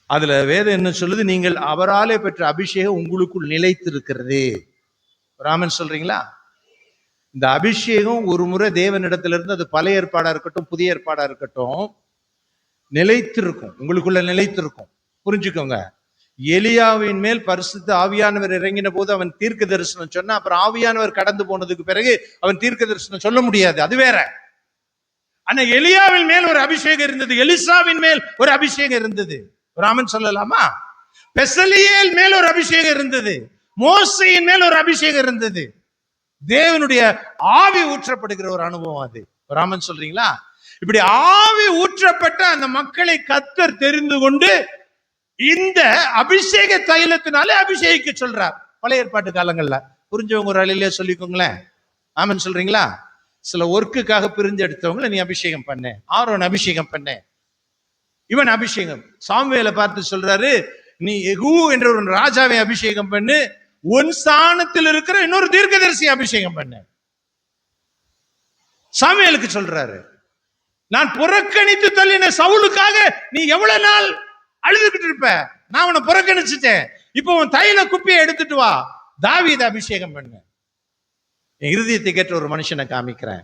அதுல வேதம் என்ன சொல்லுது? நீங்கள் அவராலே பெற்ற அபிஷேகம் உங்களுக்குள் நிலைத்திருக்கிறது. ராமன் சொல்றீங்களா? இந்த அபிஷேகம் ஒரு முறை தேவனிடத்திலிருந்து, அது பழைய ஏற்பாடா இருக்கட்டும் புதிய ஏற்பாடா இருக்கட்டும், நிலைத்திருக்கும், உங்களுக்குள்ள நிலைத்திருக்கும். புரிஞ்சுக்கோங்க. எலியாவின் மேல் பரிசுத்த ஆவியானவர் இறங்கின போது அவன் தீர்க்க தரிசனம் சொன்னா, அப்புறம் ஆவியானவர் கடந்து போனதுக்கு பிறகு அவன் தீர்க்க தரிசனம் சொல்ல முடியாது, அது வேற. ஆனா எலியாவின் மேல் ஒரு அபிஷேகம் இருந்தது, எலிசாவின் மேல் ஒரு அபிஷேகம் இருந்தது. ராமன் சொல்லலாமா? பெசலியேல் மேல் ஒரு அபிஷேகம் இருந்தது, மோசையின் மேல் ஒரு அபிஷேகம் இருந்தது. தேவனுடைய ஆவி ஊற்றப்படுகிற ஒரு அனுபவம் அது. ராமன் சொல்றீங்களா? இப்படி ஆவி ஊற்றப்பட்ட அந்த மக்களை கர்த்தர் தெரிந்து கொண்டு இந்த அபிஷேக தைலத்தினாலே அபிஷேகிக்க சொல்றார். பழைய ஏற்பாட்டு காலங்கள்ல புரிஞ்சவங்க ஒரு அழிலே சொல்லிக்கோங்களேன். ஆமன் சொல்றீங்களா? சில ஒர்க்குக்காக பிரிஞ்சு எடுத்தவங்களை நீ அபிஷேகம் பண்ண, ஆரோன் அபிஷேகம் பண்ண, இவன் அபிஷேகம். சாமுவேலை பார்த்து சொல்றாரு, நீ யெகூ என்ற ஒரு ராஜாவை அபிஷேகம் பண்ணு, உன் ஸ்தானத்தில் இருக்கிற இன்னொரு தீர்க்கதரிசி அபிஷேகம் பண்ண. சாமுவேலுக்கு சொல்றாரு, நான் புறக்கணித்து தள்ளின சவுலுக்காக நீ எவ்வளவு நாள் அழுதுகிட்டு இருப்ப? நான் உன்னை புறக்கணிச்சுட்டேன், இப்போ உன் தைல குப்பியை எடுத்துட்டு வா, தாவீதை அபிஷேகம் பண்ண. என் இருதயத்தை கேட்ட ஒரு மனுஷனை காமிக்கிறேன்.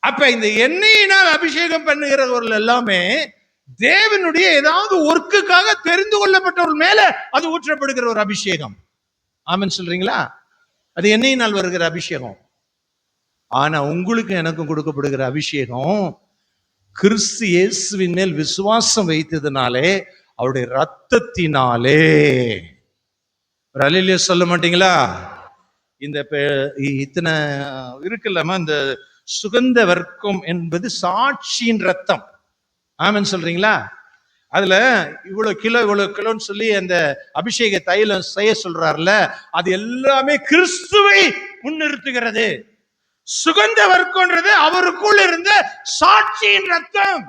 அப்ப இந்த எண்ணெயினால் அபிஷேகம் பண்ணுகிறவர்கள் எல்லாமே தேவனுடைய ஏதாவது ஒர்க்குக்காக தெரிந்து கொள்ளப்பட்டவர்கள் மேல அது ஊற்றப்படுகிற ஒரு அபிஷேகம். ஆமென் சொல்றீங்களா? அது எண்ணெயினால் வருகிற அபிஷேகம். ஆனா உங்களுக்கு எனக்கும் கொடுக்கப்படுகிற அபிஷேகம் கிறிஸ்து இயேசுவின் மேல் விசுவாசம் வைத்ததுனாலே, அவருடைய ரத்தத்தினாலே. ஒரு அல்லேலூயா சொல்ல மாட்டீங்களா? இந்த இத்தனை இருக்குல்லமா, இந்த சுகந்த வர்க்கம் என்பது சாட்சியின் ரத்தம். ஆமென் சொல்றீங்களா? அதுல இவ்வளவு கிலோன்னு சொல்லி அந்த அபிஷேக தைலம் செய்ய சொல்றாருல, அது எல்லாமே கிறிஸ்துவை முன்னிறுத்துகிறது. சுகந்த வர்க்கம்ன்றது அவருக்குள் இருந்த சாட்சியின் ரத்தம்.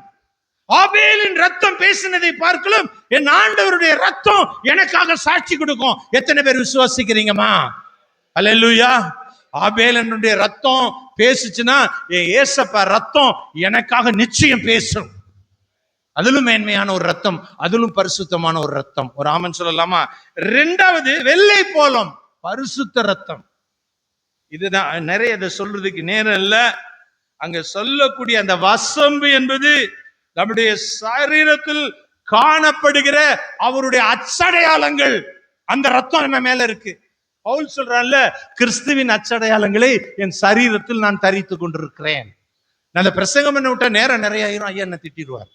ஆபேலின் ரத்தம் பேசினதை பார்க்கலாம், என் ஆண்டவருடைய ரத்தம் எனக்காக சாட்சி கொடுக்கும். எத்தனை பேர் விசுவாசிக்கிறீங்கம்மா? அல்லேலூயா. ஆபேலினுடைய ரத்தம் பேசுச்சுன்னா என் ஏசப்பா ரத்தம் எனக்காக நிச்சயம் பேசும். அதிலும் மேன்மையான ஒரு ரத்தம், அதிலும் பரிசுத்தமான ஒரு ரத்தம். ஒரு ஆமன் சொல்லலாமா? இரண்டாவது வெள்ளை போலம், பரிசுத்த ரத்தம். இதுதான் நிறைய இதை சொல்றதுக்கு நேரம் இல்ல. அங்க சொல்லக்கூடிய அந்த வசம்பு என்பது நம்முடைய சரீரத்தில் காணப்படுகிற அவருடைய அச்சடையாளங்கள். அந்த ரத்தம் நம்ம மேல இருக்கு. பவுல் சொல்றான்ல, கிறிஸ்துவின் அச்சடையாளங்களை என் சரீரத்தில் நான் தரித்து கொண்டிருக்கிறேன். நான் அந்த பிரசங்கம் பண்ண விட்டா நேரம் நிறைய ஆயிரும், ஐயா என்ன திட்டிடுவார்.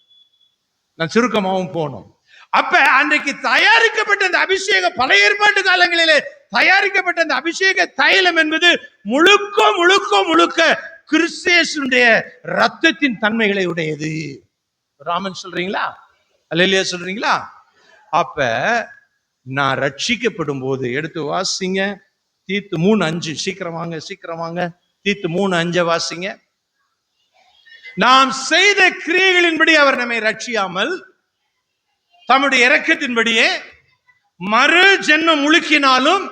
நான் சுருக்கமாகவும் போகணும். அப்ப அன்றைக்கு தயாரிக்கப்பட்ட அந்த அபிஷேக, பழைய ஏற்பாட்டு காலங்களிலே தயாரிக்கப்பட்ட அந்த அபிஷேக தைலம் என்பது முழுக்க முழுக்க முழுக்க கிறிஸ்தேசுடைய ரத்தத்தின் தன்மைகளை உடையது. ராமன் சொல்றீங்களா? அல்லேலூயா சொல்றீங்களா? அப்ப நான் ரட்சிக்கப்படும் போது எடுத்து வாசிங்க தீத்து 3:5. சீக்கிரம் வாங்க. தீத்து 3:5 வாசிங்க. நாம் செய்த கிரியைகளின்படி அவர் நம்மை ரட்சியாமல் தம்முடைய இரக்கத்தின்படியே மறு ஜென்மம் முழுக்கினாலும்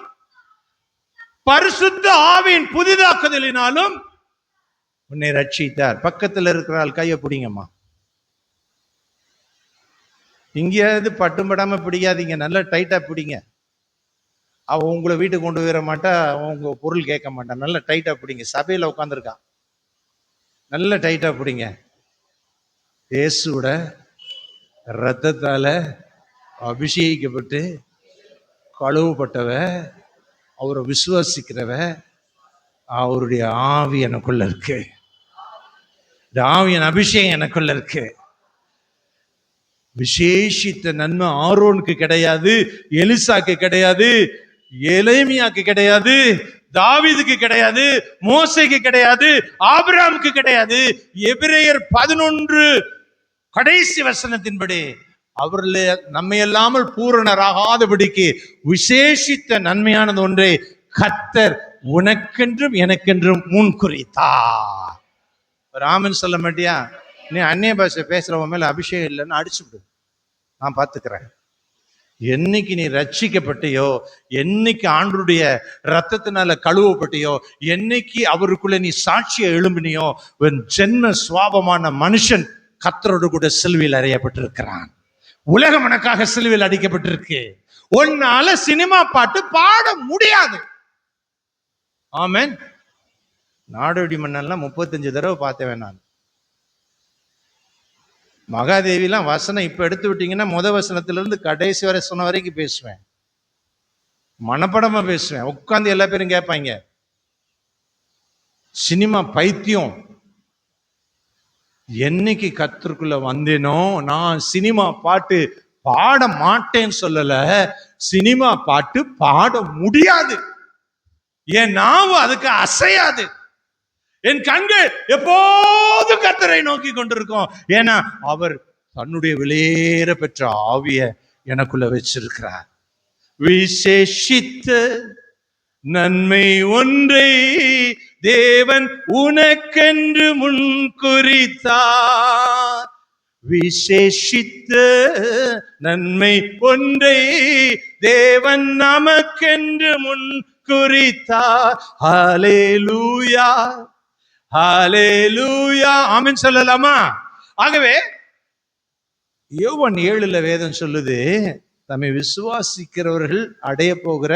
பரிசுத்த ஆவியின் புதிதாக்குதலினாலும் உன்னை ரட்சித்தார். பக்கத்தில் இருக்கிறாள் கையை பிடிங்கம்மா. இங்கேயாவது பட்டும்படாம பிடிக்காதீங்க, நல்லா டைட்டா பிடிங்க. அவ உங்களை வீட்டுக்கு கொண்டு வர மாட்டா, உங்க பொருள் கேட்க மாட்டான். நல்லா டைட்டா பிடிங்க. சபையில உட்காந்துருக்கான், நல்ல டைட்டா பிடிங்க. இயேசுவோட ரத்தத்தால அபிஷேகிக்கப்பட்டு கழுவப்பட்டவ, அவரை விசுவாசிக்கிறவ, அவருடைய ஆவி எனக்குள்ள இருக்கு. ஆவியின் அபிஷேகம் எனக்குள்ள இருக்கு. விசேஷித்த நன்மை ஆரோனுக்கு கிடையாது, எலிசாக்கு கிடையாது, எலேமியாக்கு கிடையாது, தாவீதுக்கு கிடையாது, மோசேக்கு கிடையாது, ஆபிரகாமுக்கு கிடையாது. எபிரேயர் 11 கடைசி வசனத்தின்படி அவர்களே நம்மை அல்லாமல் பூரணராகாதபடிக்கு விசேஷித்த நன்மையானது ஒன்றை கர்த்தர் உனக்கென்றும் எனக்கென்றும் முன்குறித்தார். ராமன் சொல்ல மாட்டியா? நீ அந்நிய பாஷை பேசுறவன் மேல அபிஷேகம் இல்லைன்னு அடிச்சுவிடு, நான் பார்த்துக்கிறேன். என்னைக்கு நீ ரட்சிக்கப்பட்டியோ, என்னைக்கு ஆண்டருடைய ரத்தத்தினால கழுவப்பட்டியோ, என்னைக்கு அவருக்குள்ள நீ சாட்சியை எழும்பினியோ, உன் ஜென்ம சுவாபமான மனுஷன் கர்த்தரோடு கூட சிலுவையில் அறையப்பட்டிருக்கிறான். உலகம் எனக்காக சிலுவையில் அடிக்கப்பட்டிருக்கு. உன்னால சினிமா பாட்டு பாட முடியாது. ஆமென். நாடோடி மன்னன்லாம் 35 தடவை பார்த்தேன் நான். மகாதேவிலாம் வசனம் இப்ப எடுத்து விட்டீங்கன்னா வசனத்திலிருந்து கடைசி வரை சொன்ன வரைக்கும் பேசுவேன், மனப்படமா பேசுவேன். உட்கார்ந்து எல்லா பேரும் கேட்பாங்க. சினிமா பைத்தியம். என்னைக்கு கர்த்தருக்குள்ள வந்தேனோ, நான் சினிமா பாட்டு பாட மாட்டேன்னு சொல்லல, சினிமா பாட்டு பாட முடியாது. என் நாவு அதுக்கு அசையாது. என் கண்கள் எப்போது கர்த்தரை நோக்கி கொண்டிருக்கும். ஏன்னா அவர் தன்னுடைய விலையேற பெற்ற ஆவிய எனக்குள்ள வச்சிருக்கிறார். விசேஷித்த நன்மை ஒன்றை தேவன் உனக்கென்று முன்குறித்தார். விசேஷித்த நன்மை ஒன்றை தேவன் நமக்கென்று முன்குறித்தார். ஹல்லேலூயா, ஹல்லேலூயா, ஆமென் சொல்லலாமா? ஆகவே யோவான் 7 வேதம் சொல்லுது, தம்மை விசுவாசிக்கிறவர்கள் அடைய போகிற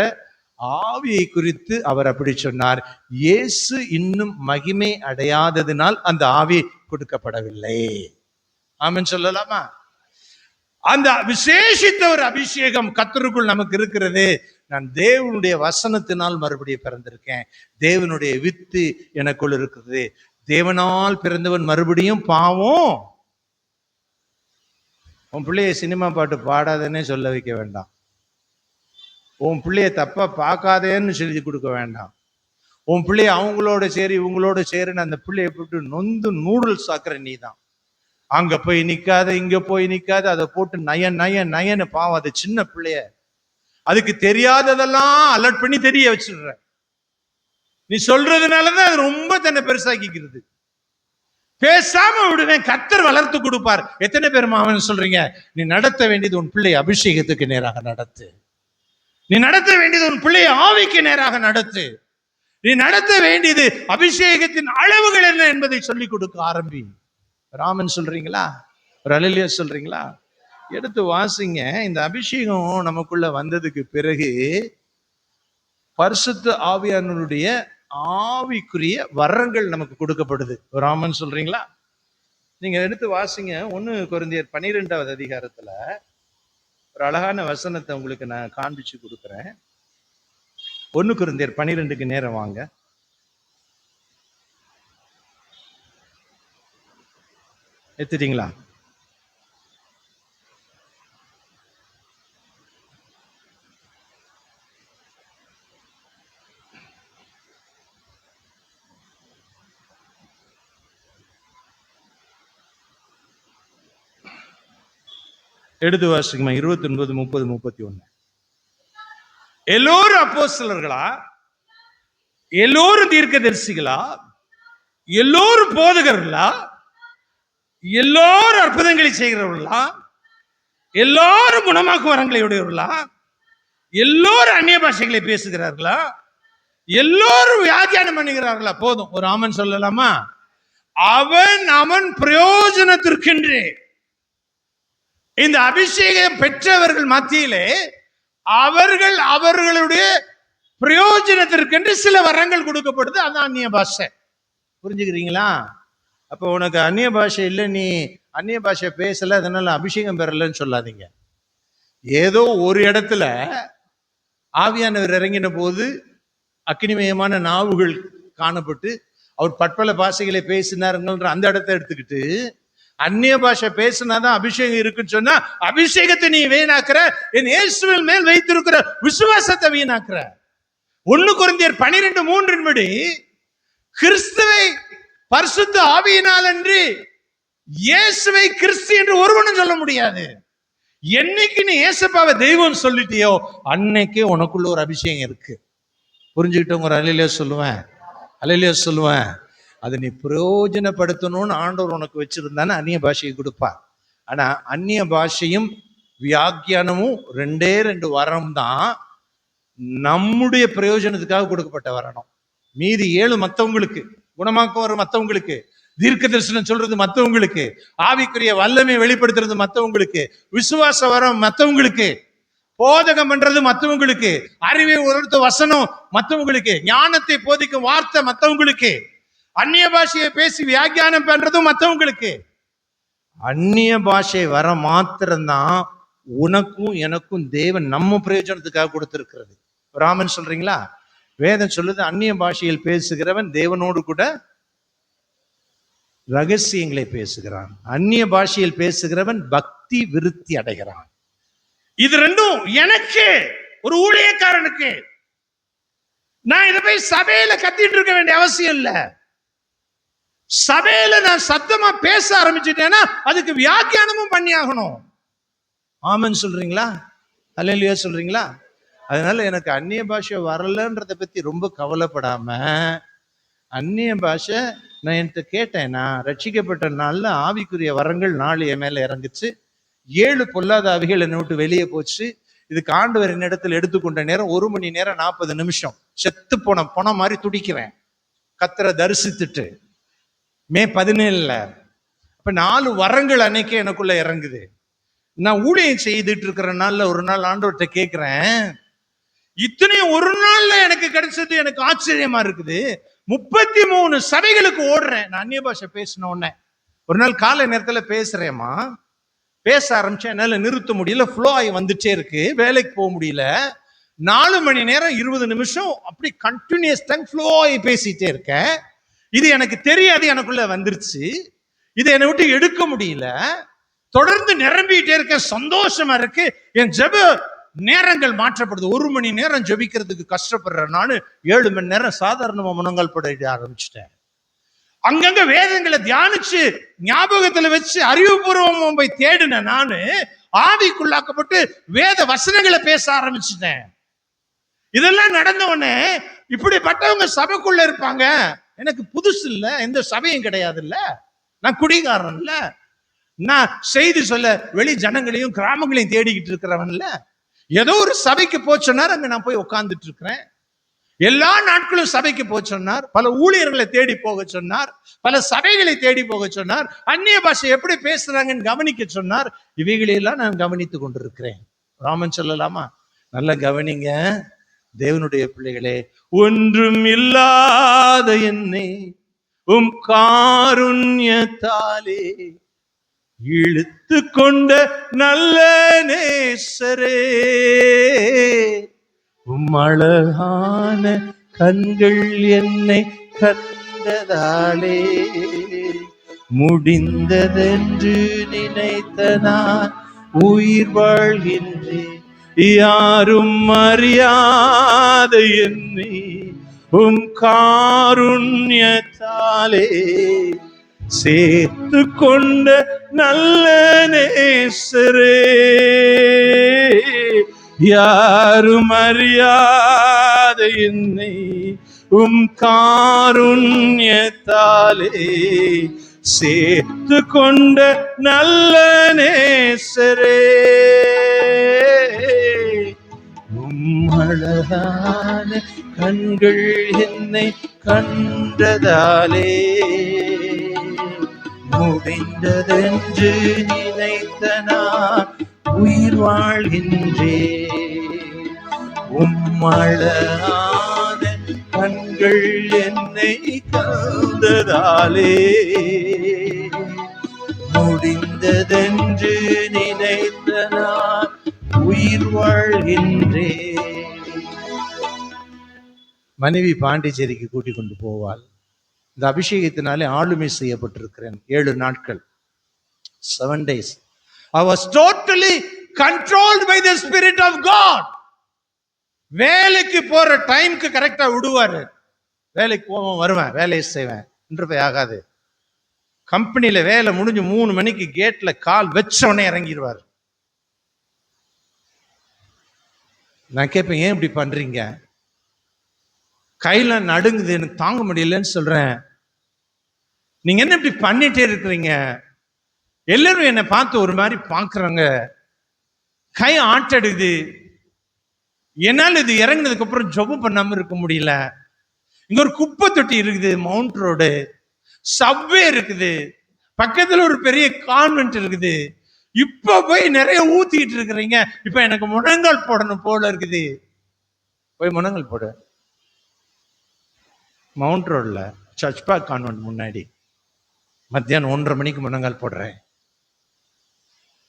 ஆவியை குறித்து அவர் அப்படி சொன்னார். இயேசு இன்னும் மகிமை அடையாததினால் அந்த ஆவி கொடுக்கப்படவில்லை. ஆமென் சொல்லலாமா? அந்த விசேஷித்த ஒரு அபிஷேகம் கர்த்தருக்குள் நமக்கு இருக்கிறது. நான் தேவனுடைய வசனத்தினால் மறுபடியும் பிறந்திருக்கேன். தேவனுடைய வித்து எனக்குள் இருக்குது. தேவனால் பிறந்தவன் மறுபடியும் பாவம். உன் பிள்ளைய சினிமா பாட்டு பாடாதேன்னே சொல்ல வைக்க வேண்டாம். உன் பிள்ளைய தப்பா பார்க்காதேன்னு சொல்லி கொடுக்க வேண்டாம். உன் பிள்ளைய அவங்களோட சேரி இவங்களோட சேருன்னு அந்த பிள்ளைய போட்டு நொந்து நூடுல்ஸ் ஆக்குற நீ தான். அங்க போய் நிக்காத, இங்க போய் நிக்காத, அதை போட்டு நயன்னு பாவம். அது சின்ன பிள்ளைய, அதுக்கு தெரியாததெல்லாம் அலர்ட் பண்ணி தெரிய வச்சிடுற. நீ சொல்றதுனாலதான் அது ரொம்ப தன்னை பெருசாக்கிக்கிறது. பேசாம விடுவேன், கர்த்தர் வளர்த்து கொடுப்பார். எத்தனை பேர் மாவன் சொல்றீங்க? நீ நடத்த வேண்டியது உன் பிள்ளை அபிஷேகத்துக்கு நேராக நடத்து. நீ நடத்த வேண்டியது உன் பிள்ளையை ஆவிக்கு நேராக நடத்து. நீ நடத்த வேண்டியது அபிஷேகத்தின் அளவுகள் என்ன என்பதை சொல்லிக் கொடுக்க ஆரம்பி. ராமன் சொல்றீங்களா? ஒரு அல்லேலூயா சொல்றீங்களா? எடுத்து வாசிங்க. இந்த அபிஷேகம் நமக்குள்ள வந்ததுக்கு பிறகு பரிசுத்த ஆவியானவருடைய ஆவிக்குரிய வரங்கள் நமக்கு கொடுக்கப்படுது. ராமன் சொல்றீங்களா? நீங்க எடுத்து வாசிங்க. 1 கொரிந்தியர் 12வது அதிகாரத்துல ஒரு அழகான வசனத்தை உங்களுக்கு நான் காண்பிச்சு கொடுக்குறேன். 1 கொரிந்தியர் 12க்கு நேரம் வாங்க. எடுத்துட்டீங்களா? எடுத்து வாசிக்குமா? 29, 30, 31. எல்லோரும் அப்போஸ்தலர்களா? எல்லோரும் தீர்க்கதரிசிகளா? எல்லோரும் போதகர்களா? எல்லோரும் அற்புதங்களை செய்கிறவர்களா? எல்லோரும் குணமாக்கு வரங்களை உடையவர்களா? எல்லோரும் அந்நிய பாஷைகளை பேசுகிறார்களா? எல்லோரும் வியாக்கியானம் பண்ணுகிறார்களா? போதும், ஒரு ஆமன் சொல்லலாமா? அவன் அவன் பிரயோஜனத்திற்கென்று இந்த அபிஷேகம் பெற்றவர்கள் மத்தியிலே அவர்கள் அவர்களுடைய பிரயோஜனத்திற்கென்று சில வரங்கள் கொடுக்கப்படுது. அதான் அந்நிய பாஷை. புரிஞ்சுக்கிறீங்களா? அப்போ உனக்கு அந்நிய பாஷை இல்லை, நீ அந்நிய பாஷை பேசல, அதனால அபிஷேகம் பெறலன்னு சொல்லாதீங்க. ஏதோ ஒரு இடத்துல ஆவியானவர் இறங்கின போது அக்கினிமயமான நாவுகள் காணப்பட்டு அவர் பற்பல பாஷைகளை பேசினாருங்கன்ற அந்த இடத்தை எடுத்துக்கிட்டு அந்நிய பாஷை பேசினாதான் அபிஷேகம் இருக்குன்னு சொன்னா அபிஷேகத்தை நீ வீணாக்குற, என் இயேசுவின் மேல் வைத்திருக்கிற விசுவாசத்தை வீணாக்குற. 1 கொரிந்தியர் 12:3 படி கிறிஸ்துவை பரிசுத்த ஆவியினால் அன்றி இயேசுவை கிறிஸ்து என்று ஒருவனும் சொல்ல முடியாது. என்னைக்கு நீ இயேசுப்பாவை தெய்வம் சொல்லிட்டியோ அன்னைக்கே உனக்குள்ள ஒரு அபிஷேகம் இருக்கு. புரிஞ்சுக்கிட்டவங்க ஒரு அல்லேலூயா சொல்லுவேன், அல்லேலூயா சொல்லுவேன். அதை நீ பிரயோஜனப்படுத்தணும்னு ஆண்டவர் உனக்கு வச்சிருந்தானே அந்நிய பாஷையை கொடுப்பார். ஆனா அந்நிய பாஷையும் வியாக்கியானமும் 2 வரம் தான் நம்முடைய பிரயோஜனத்துக்காக கொடுக்கப்பட்ட வரணும். மீதி 7 மற்றவங்களுக்கு, குணமாக்கம் வரும் மற்றவங்களுக்கு, தீர்க்க தரிசனம் சொல்றது மற்றவங்களுக்கு, ஆவிக்குரிய வல்லமை வெளிப்படுத்துறது மற்றவங்களுக்கு, விசுவாச வரம் மற்றவங்களுக்கு, போதகம் பண்றது மற்றவங்களுக்கு, அறிவை உணர்த்த வசனம் மற்றவங்களுக்கு, ஞானத்தை போதிக்கும் வார்த்தை மற்றவங்களுக்கு, அந்நிய பாஷையை பேசி வியாக்கியானம் பண்றதும் மற்றவங்களுக்கு. அந்நிய பாஷை வர மாத்திரம்தான் உனக்கும் எனக்கும் தேவன் நம்ம பிரயோஜனத்துக்காக கொடுத்திருக்கிறது. ராமன் சொல்றீங்களா? வேதம் சொல்லுது அந்நிய பாஷையில் பேசுகிறவன் தேவனோடு கூட ரகசியங்களை பேசுகிறான். அந்நிய பாஷையில் பேசுகிறவன் பக்தி விருத்தி அடைகிறான். இது 2 எனக்கு, ஒரு ஊழியக்காரனுக்கு. நான் இதை போய் சபையில கத்திட்டு இருக்க வேண்டிய அவசியம் இல்லை. சபையில நான் சத்தமா பேச ஆரம்பிச்சுட்டேன்னா அதுக்கு வியாக்கியானமும் பண்ணி ஆகணும். ஆமன் சொல்றீங்களா? அல்லேலூயா சொல்றீங்களா? அதனால எனக்கு அந்நிய பாஷை வரலன்றதை பத்தி ரொம்ப கவலைப்படாம, அந்நிய பாஷை நான் என்கிட்ட கேட்டேன். நான் ரட்சிக்கப்பட்ட நாள்ல ஆவிக்குரிய வரங்கள் 4 என் மேல இறங்குச்சு. 7 பொல்லாத ஆவிகள் என்னை விட்டு வெளியே போச்சு. இதுக்கு ஆண்டவர் என்னிடத்தில் எடுத்துக்கொண்ட நேரம் 1 மணி நேரம் 40 நிமிஷம். செத்து போன மாதிரி துடிக்கிறேன் கர்த்தரை தரிசித்துட்டு. மே 17. அப்ப 4 வரங்கள் அன்னைக்கு எனக்குள்ள இறங்குது. நான் ஊழியம் செய்துட்டு இருக்கிற நாள்ல ஒரு நாள் ஆண்டவர்கிட்ட கேட்கிறேன், இத்தனையும் ஒரு நாள்ல எனக்கு கிடைச்சது எனக்கு ஆச்சரியமா இருக்குது. 33 சபைகளுக்கு ஓடுறேன். நான் அந்நிய பாஷை பேசின உடனே ஒரு நாள் காலை நேரத்துல பேசுறேம்மா, பேச ஆரம்பிச்சேன். என்னால நிறுத்த முடியல, ஃப்ளோ ஆகி வந்துட்டே இருக்கு, வேலைக்கு போக முடியல. 4 மணி நேரம் 20 நிமிஷம் அப்படி கண்டினியூஸ் டைம் ஃப்ளோ ஆகி பேசிட்டே இருக்கேன். இது எனக்கு தெரியாது, எனக்குள்ள வந்துருச்சு. இதை என்னை விட்டு எடுக்க முடியல. தொடர்ந்து நிரம்பிட்டே இருக்க, சந்தோஷமா இருக்கு. என் ஜெப நேரங்கள் மாற்றப்படுது. 1 மணி நேரம் ஜெபிக்கிறதுக்கு கஷ்டப்படுறேன் நானு 7 மணி நேரம் சாதாரணமா முழங்கால் பட ஆரம்பிச்சிட்டேன். அங்கங்க வேதங்களை தியானிச்சு ஞாபகத்துல வச்சு அறிவுபூர்வமா போய் தேடின நானு ஆவிக்குள்ளாக்கப்பட்டு வேத வசனங்களை பேச ஆரம்பிச்சிட்டேன். இதெல்லாம் நடந்த உடனே இப்படிப்பட்டவங்க சபைக்குள்ள இருப்பாங்க. எனக்கு புதுசு இல்ல, எந்த சபையும் கிடையாது இல்ல, நான் குடிகாரன் இல்ல, நான் செய்தி சொல்ல வெளி ஜனங்களையும் கிராமங்களையும் தேடிக்கிட்டு இருக்கிறவன் இல்ல. ஏதோ ஒரு சபைக்கு போச்சொன்னார், அங்க நான் போய் உட்கார்ந்துட்டு இருக்கிறேன். எல்லா நாட்களும் சபைக்கு போக சொன்னார், பல ஊழியர்களை தேடி போக சொன்னார், பல சபைகளை தேடி போக சொன்னார், அந்நிய பாஷை எப்படி பேசுறாங்கன்னு கவனிக்க சொன்னார். இவைகளெல்லாம் நான் கவனித்துக் கொண்டிருக்கிறேன். ராமன் சொல்லலாமா? நல்ல கவனிங்க தேவனுடைய பிள்ளைகளே. ஒன்றும் இல்லாத என்னை உம் காருண்யத்தாலே இழுத்து கொண்ட நல்ல நேசரே, உம் அழகான கண்கள் என்னை கண்டதாலே முடிந்ததென்று நினைத்த நான் உயிர் வாழ்கின்றேன். யாரும் அறியாத என்னை உம் காருண்யத்தாலே சேர்த்து கொண்ட நல்ல நேசரே. யாரும் அறியாத என்னை உம் காருண்யத்தாலே சேர்த்து கொண்ட நல்ல நேசரே. உம் அழகான கண்கள் என்னை கண்டதாலே முடிந்ததென்று நினைத்த நான் உயிர் வாழ்கின்றேன். உம் அழகான கண்கள் என்னை கண்டதாலே முடிந்ததென்று நினைத்த நான் உயிர் வாழ்கின்றேன். மனைவி பாண்டிச்சேரிக்கு கூட்டிக் கொண்டு போவாள். இந்த அபிஷேகத்தினாலே ஆளுமை செய்யப்பட்டிருக்கிறேன் 7 நாட்கள், 7 days. I was totally controlled by the Spirit of God. வேலைக்கு போற டைம்க்கு கரெக்டா விடுவாரு. வேலைக்கு போவேன், வருவேன், வேலையை செய்வேன். இன்டர்வியூ ஆகாது. கம்பெனியில வேலை முடிஞ்சு 3 மணிக்கு கேட்ல கால் வச்சோடனே இறங்கிடுவார். நான் கேட்பேன், ஏன் இப்படி பண்றீங்க? கையில நடுங்குது, எனக்கு தாங்க முடியலன்னு சொல்றேன். நீங்க என்ன இப்படி பண்ணிட்டே இருக்கிறீங்க? எல்லாரும் என்னை பார்த்து ஒரு மாதிரி பாக்குறாங்க, கை ஆட்டடுது. என்னால் இது இறங்கினதுக்கு அப்புறம் ஜொபம் பண்ணாம இருக்க முடியல. இங்க ஒரு குப்பை தொட்டி இருக்குது, மவுண்ட் ரோடு, சப்வே இருக்குது, பக்கத்துல ஒரு பெரிய கான்வென்ட் இருக்குது. இப்ப போய் நிறைய ஊத்திட்டு இருக்கிறீங்க. இப்ப எனக்கு முழங்கால் போடணும் போல இருக்குது. போய் முழங்கால் போடு. மவுண்ட் ரோட்ல சர்ச் பார்க் கான்வென்ட் முன்னாடி மத்தியானம் 1:30 மணிக்கு முழங்கால் போடுறேன்.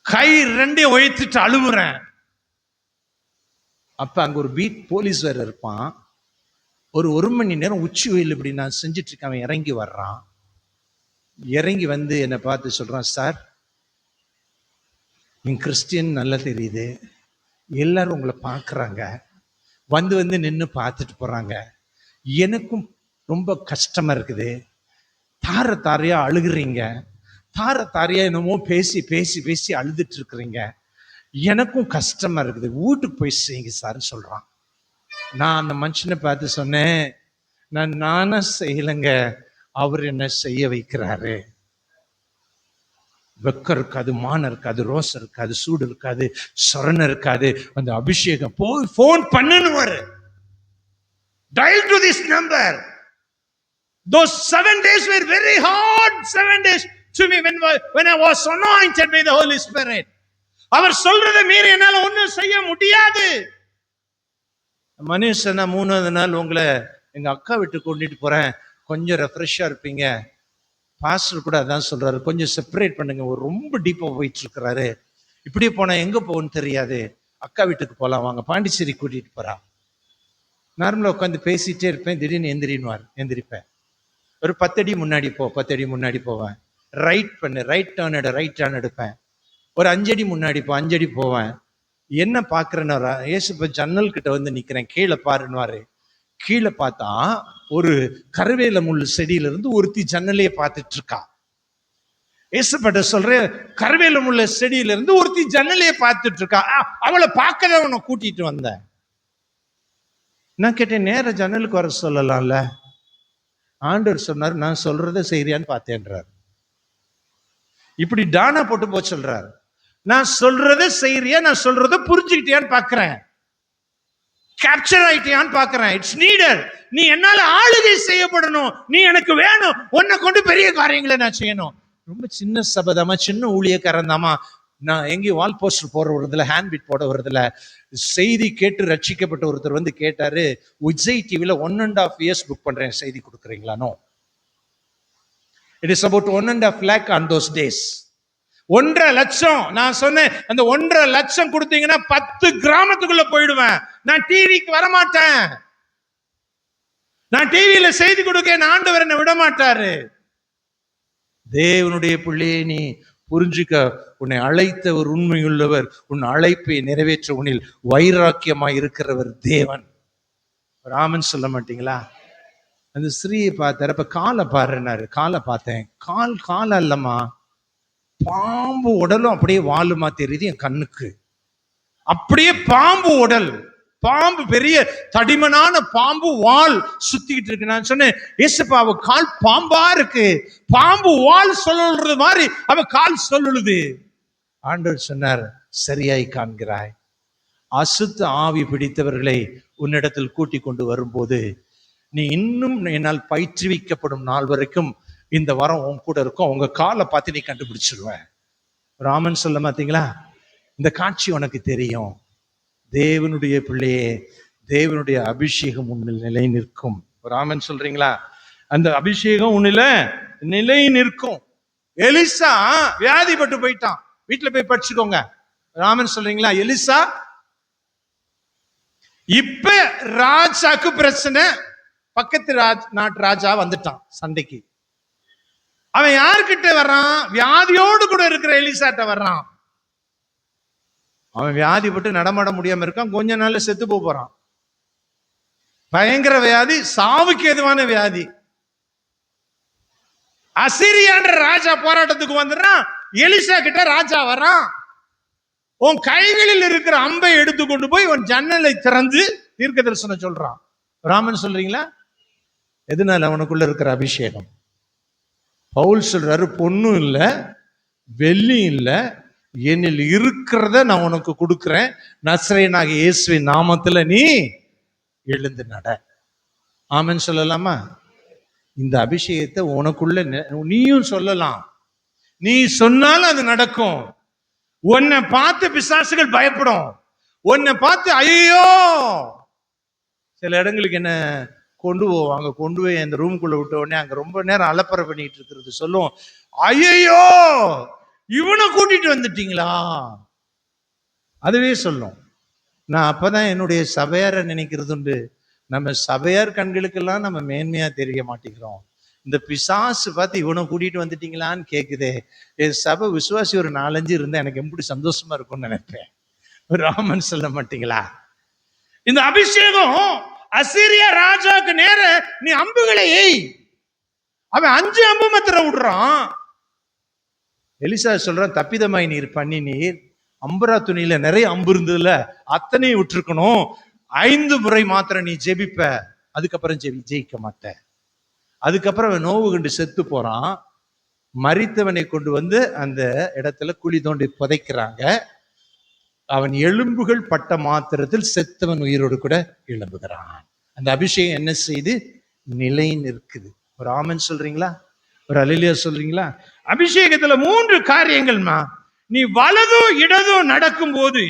கை 2 உயர்த்திட்டு அழுவுறேன். அப்ப அங்க ஒரு பீட் போலீஸ் வேற இருப்பான். ஒரு 1 மணி நேரம் உச்சி வெயில் இப்படி நான் செஞ்சுட்டு இருக்கேன். அவன் இறங்கி வர்றான். இறங்கி வந்து என்னை பார்த்து சொல்றான், சார் நீங்க கிறிஸ்டியன் நல்லா தெரியுது, எல்லாரும் உங்களை பார்க்குறாங்க, வந்து வந்து நின்று பார்த்துட்டு போறாங்க. எனக்கும் ரொம்ப கஷ்டமா இருக்குது. தார தாரையா அழுகுறீங்க, தார தாரையா என்னமோ பேசி பேசி பேசி அழுதுட்டு இருக்கிறீங்க. எனக்கும் கஷ்டமா இருக்குது, வீட்டுக்கு போய் செய்யுங்க சார்ன்னு சொல்றான். நான் அந்த மனுஷனை பார்த்து சொன்னேன், நானா செய்யலைங்க, அவர் என்ன செய்ய வைக்கிறாரு. வெக்கம் இருக்காது, மானம் இருக்காது, ரோசம் இருக்காது, சூடு இருக்காது, சொரணை இருக்காது. அந்த அபிஷேகம் போய் போன் பண்ணுன்னு dial to this number. Those 7 days were very hard 7 days to me when I was anointed by the Holy Spirit. அவர் சொல்றதை மீறி என்னால ஒன்றும் செய்ய முடியாது. மனுஷனா 3வது நாள் உங்களை எங்க அக்கா வீட்டுக்கு கொண்டுட்டு போறேன், கொஞ்சம் ரெஃப்ரெஷ்ஷா இருப்பீங்க. பாஸ்டர் கூட அதான் சொல்றாரு, கொஞ்சம் செப்பரேட் பண்ணுங்க, ஒரு ரொம்ப டீப்பா போயிட்டு இருக்கிறாரு. இப்படியே போனா எங்க போகணும்னு தெரியாது, அக்கா வீட்டுக்கு போலாம் வாங்க, பாண்டிச்சேரி கூட்டிட்டு போறா. நார்மலா உட்காந்து பேசிட்டே இருப்பேன். திடீர்னு எந்திரிப்பேன். ஒரு 10 அடி முன்னாடி 10 அடி முன்னாடி போவேன். ரைட் பண்ணு, ரைட் டர்ன் எடுப்பேன். ஒரு 5 அடி முன்னாடி 5 அடி போவேன். என்ன பாக்குறேன்னு ஏசுப்ப ஜன்னல் கிட்ட வந்து நிக்கிறேன், கீழே பாருன்னுவாரு. கீழே பார்த்தா ஒரு கருவேல முள் செடியில இருந்து ஒருத்தி ஜன்னலையே பார்த்துட்டு இருக்கா. ஏசுப்பட்ட சொல்றேன், கருவேல முள்ள செடியில இருந்து ஒருத்தி ஜன்னலையே பார்த்துட்டு இருக்கா. அவளை பார்க்கதான் உன்னை கூட்டிட்டு வந்தேன். நான் கேட்டேன், நேர ஜன்னலுக்கு வர சொல்லலாம்ல? ஆண்டவர் சொன்னார், நான் சொல்றதை செய்யறியான்னு பார்த்தேன்றார். இப்படி டானா போட்டு போக சொல்றாரு. நான் சொல்றதை செய்யறியா, நான் சொல்றதை புரிஞ்சுக்கிட்டியான்னு பாக்குறேன், கேப்சர் ஆயிட்டியான்னு பாக்குறேன். It's needed. நீ என்னால ஆளுகை செய்யப்படணும், நீ எனக்கு வேணும், உன்னை கொண்டு பெரிய காரியங்களை நான் செய்யணும். ரொம்ப சின்ன சபதமா, சின்ன ஊழியக்காரந்தாமா, நான் எங்கேயும் வால் போஸ்டர் போட வருதுல, ஹேண்ட் பிட் போட வருதுல. செய்தி கேட்டு ரட்சிக்கப்பட்ட ஒருத்தர் வந்து கேட்டாரு, விஜய் டிவில 1.5 years புக் பண்றேன், செய்தி கொடுக்குறீங்களானோ? It is about 1.5 lakh on those days. 1.5 லட்சம். நான் சொன்னேன், அந்த 1.5 லட்சம் கொடுத்தீங்கன்னா 10 கிராமத்துக்குள்ள போயிடுவேன். நான் டிவிக்கு வரமாட்டேன். நான் டிவியில செய்தி கொடுக்க ஆண்டவர் என்னை விட மாட்டாரு. தேவனுடைய பிள்ளையை நீ புரிஞ்சுக்க. உன்னை அழைத்தவர் உண்மையுள்ளவர், உன் அழைப்பை நிறைவேற்ற உன்னில் வைராக்கியமாய் இருக்கிறவர் தேவன். ராமன் சொல்ல மாட்டீங்களா? அந்த ஸ்திரீயை பார்த்தாரு, அப்ப காலை பாருன்னாரு. காலை பார்த்தேன். கால் அல்லம்மா, பாம்பு உடலும் அப்படியே வாலுமா தெரியுது என் கண்ணுக்கு. அப்படியே பாம்பு உடல், பாம்பு, பெரிய தடிமனான பாம்பு வால் சுத்திக்கிட்டு இருக்கு. நான் சொன்னேன், ஏசப்பா அவ கால் பாம்பா இருக்கு, பாம்பு வால் சொல்லுறது மாதிரி அவ கால் சொல்லுது. ஆண்டவர் சொன்னார், சரியாய் காண்கிறாய். அசுத்த ஆவி பிடித்தவர்களை உன்னிடத்தில் கூட்டி கொண்டு வரும்போது நீ இன்னும் என்னால் பயிற்றுவிக்கப்படும் நாள் வரைக்கும் இந்த வரம் உன் கூட இருக்கும். உங்க காலை பார்த்து நீ கண்டுபிடிச்சிருவேன். ராமன் சொல்ல மாட்டீங்களா? இந்த காட்சி உனக்கு தெரியும். தேவனுடைய பிள்ளையே, தேவனுடைய அபிஷேகம் உன்னில் நிலை நிற்கும். ராமன் சொல்றீங்களா? அந்த அபிஷேகம் உன்னில நிலை நிற்கும். எலிசா வியாதிப்பட்டு போயிட்டான். வீட்டுல போய் படிச்சுக்கோங்க. ராமன் சொல்றீங்களா? எலிசா இப்ப ராஜாக்கு பிரச்சனை. பக்கத்து நாட்டு ராஜா வந்துட்டான் சண்டைக்கு. அவன் யாருக்கிட்ட வர்றான்? வியாதியோடு கூட இருக்கிற எலிசாட்ட வர்றான். அவன் வியாதிப்பட்டு நடமாட முடியாம இருக்கான். கொஞ்ச நாள்ல செத்து போறான். பயங்கர வியாதி, சாவுக்கு எதுவான வியாதி. அசிரியான்ற ராஜா போராட்டத்துக்கு வந்துடுறான். எலிசா கிட்ட ராஜா வர்றான். உன் கைகளில் இருக்கிற அம்பை எடுத்து கொண்டு போய் உன் ஜன்னலை திறந்து தீர்க்க தரிசனம் சொல்றான். ராமன் சொல்றீங்களா? எதனால? அவனுக்குள்ள இருக்கிற அபிஷேகம். பவுல் சொல்றாரு, பொண்ணும் இல்ல வெள்ளி இல்ல, என்னில் இருக்கிறத நான் உனக்கு கொடுக்கிறேன். நசரேயனாகிய இயேசுவின் நாமத்துல நீ எழுந்து நட. ஆமென் சொல்லலாமா? இந்த அபிஷேகத்தை உனக்குள்ள நீயும் சொல்லலாம். நீ சொன்னாலும் அது நடக்கும். உன்னை பார்த்து பிசாசுகள் பயப்படும். உன்னை பார்த்து ஐயோ, சில இடங்களுக்கு என்ன கொண்டு போவாங்க. கொண்டு போய் அந்த ரூம்குள்ள விட்ட உடனே அங்க ரொம்ப நேரம் அலப்பறை பண்ணிட்டு இருக்கிறது சொல்லும், ஐயோ இவனை கூட்டிட்டு வந்துட்டீங்களா, அதுவே சொல்லும். நான் அப்பதான் என்னுடைய சபையார நினைக்கிறது உண்டு. நம்ம சபையார் கண்களுக்கெல்லாம் நம்ம மேன்மையா தெரிய மாட்டேங்கிறோம். இந்த பிசாசு பார்த்து இவனை கூட்டிட்டு வந்துட்டீங்களான்னு கேக்குதே. என் சபை விசுவாசி ஒரு 4-5 இருந்தா எனக்கு எப்படி சந்தோஷமா இருக்கும்னு நினைப்பேன். ராமன் சொல்ல மாட்டீங்களா? இந்த அபிஷேகம் அசீரியா ராஜாக்கு நேர நீ அம்புகளை எய். அவன் 5 அம்பு மாத்திர விடுறான். எலிசா சொல்றான், தப்பிதமாய் நீர் பண்ணி நீர் அம்பரா துணியில நிறைய அம்பு இருந்ததுல அத்தனையும் விட்டுருக்கணும். 5 முறை மாத்திரம் நீ ஜெபிப்ப, அதுக்கப்புறம் ஜெயிக்க மாட்ட. அதுக்கப்புறம் அவன் நோவு கண்டு செத்து போறான். மரித்தவனை கொண்டு வந்து அந்த இடத்துல குழி தோண்டி புதைக்கிறாங்க. அவன் எலும்புகள் பட்ட மாத்திரத்தில் செத்தவன் உயிரோடு கூட எழும்புகிறான். அந்த அபிஷேகம் என்ன செய்து நிலை நிற்குது. ஒரு ஆமென் சொல்றீங்களா? ஒரு அல்லேலூயா சொல்றீங்களா? அபிஷேகத்துல 3 காரியங்கள்மா. நீ வலதும் இடதும் நடக்கும் போது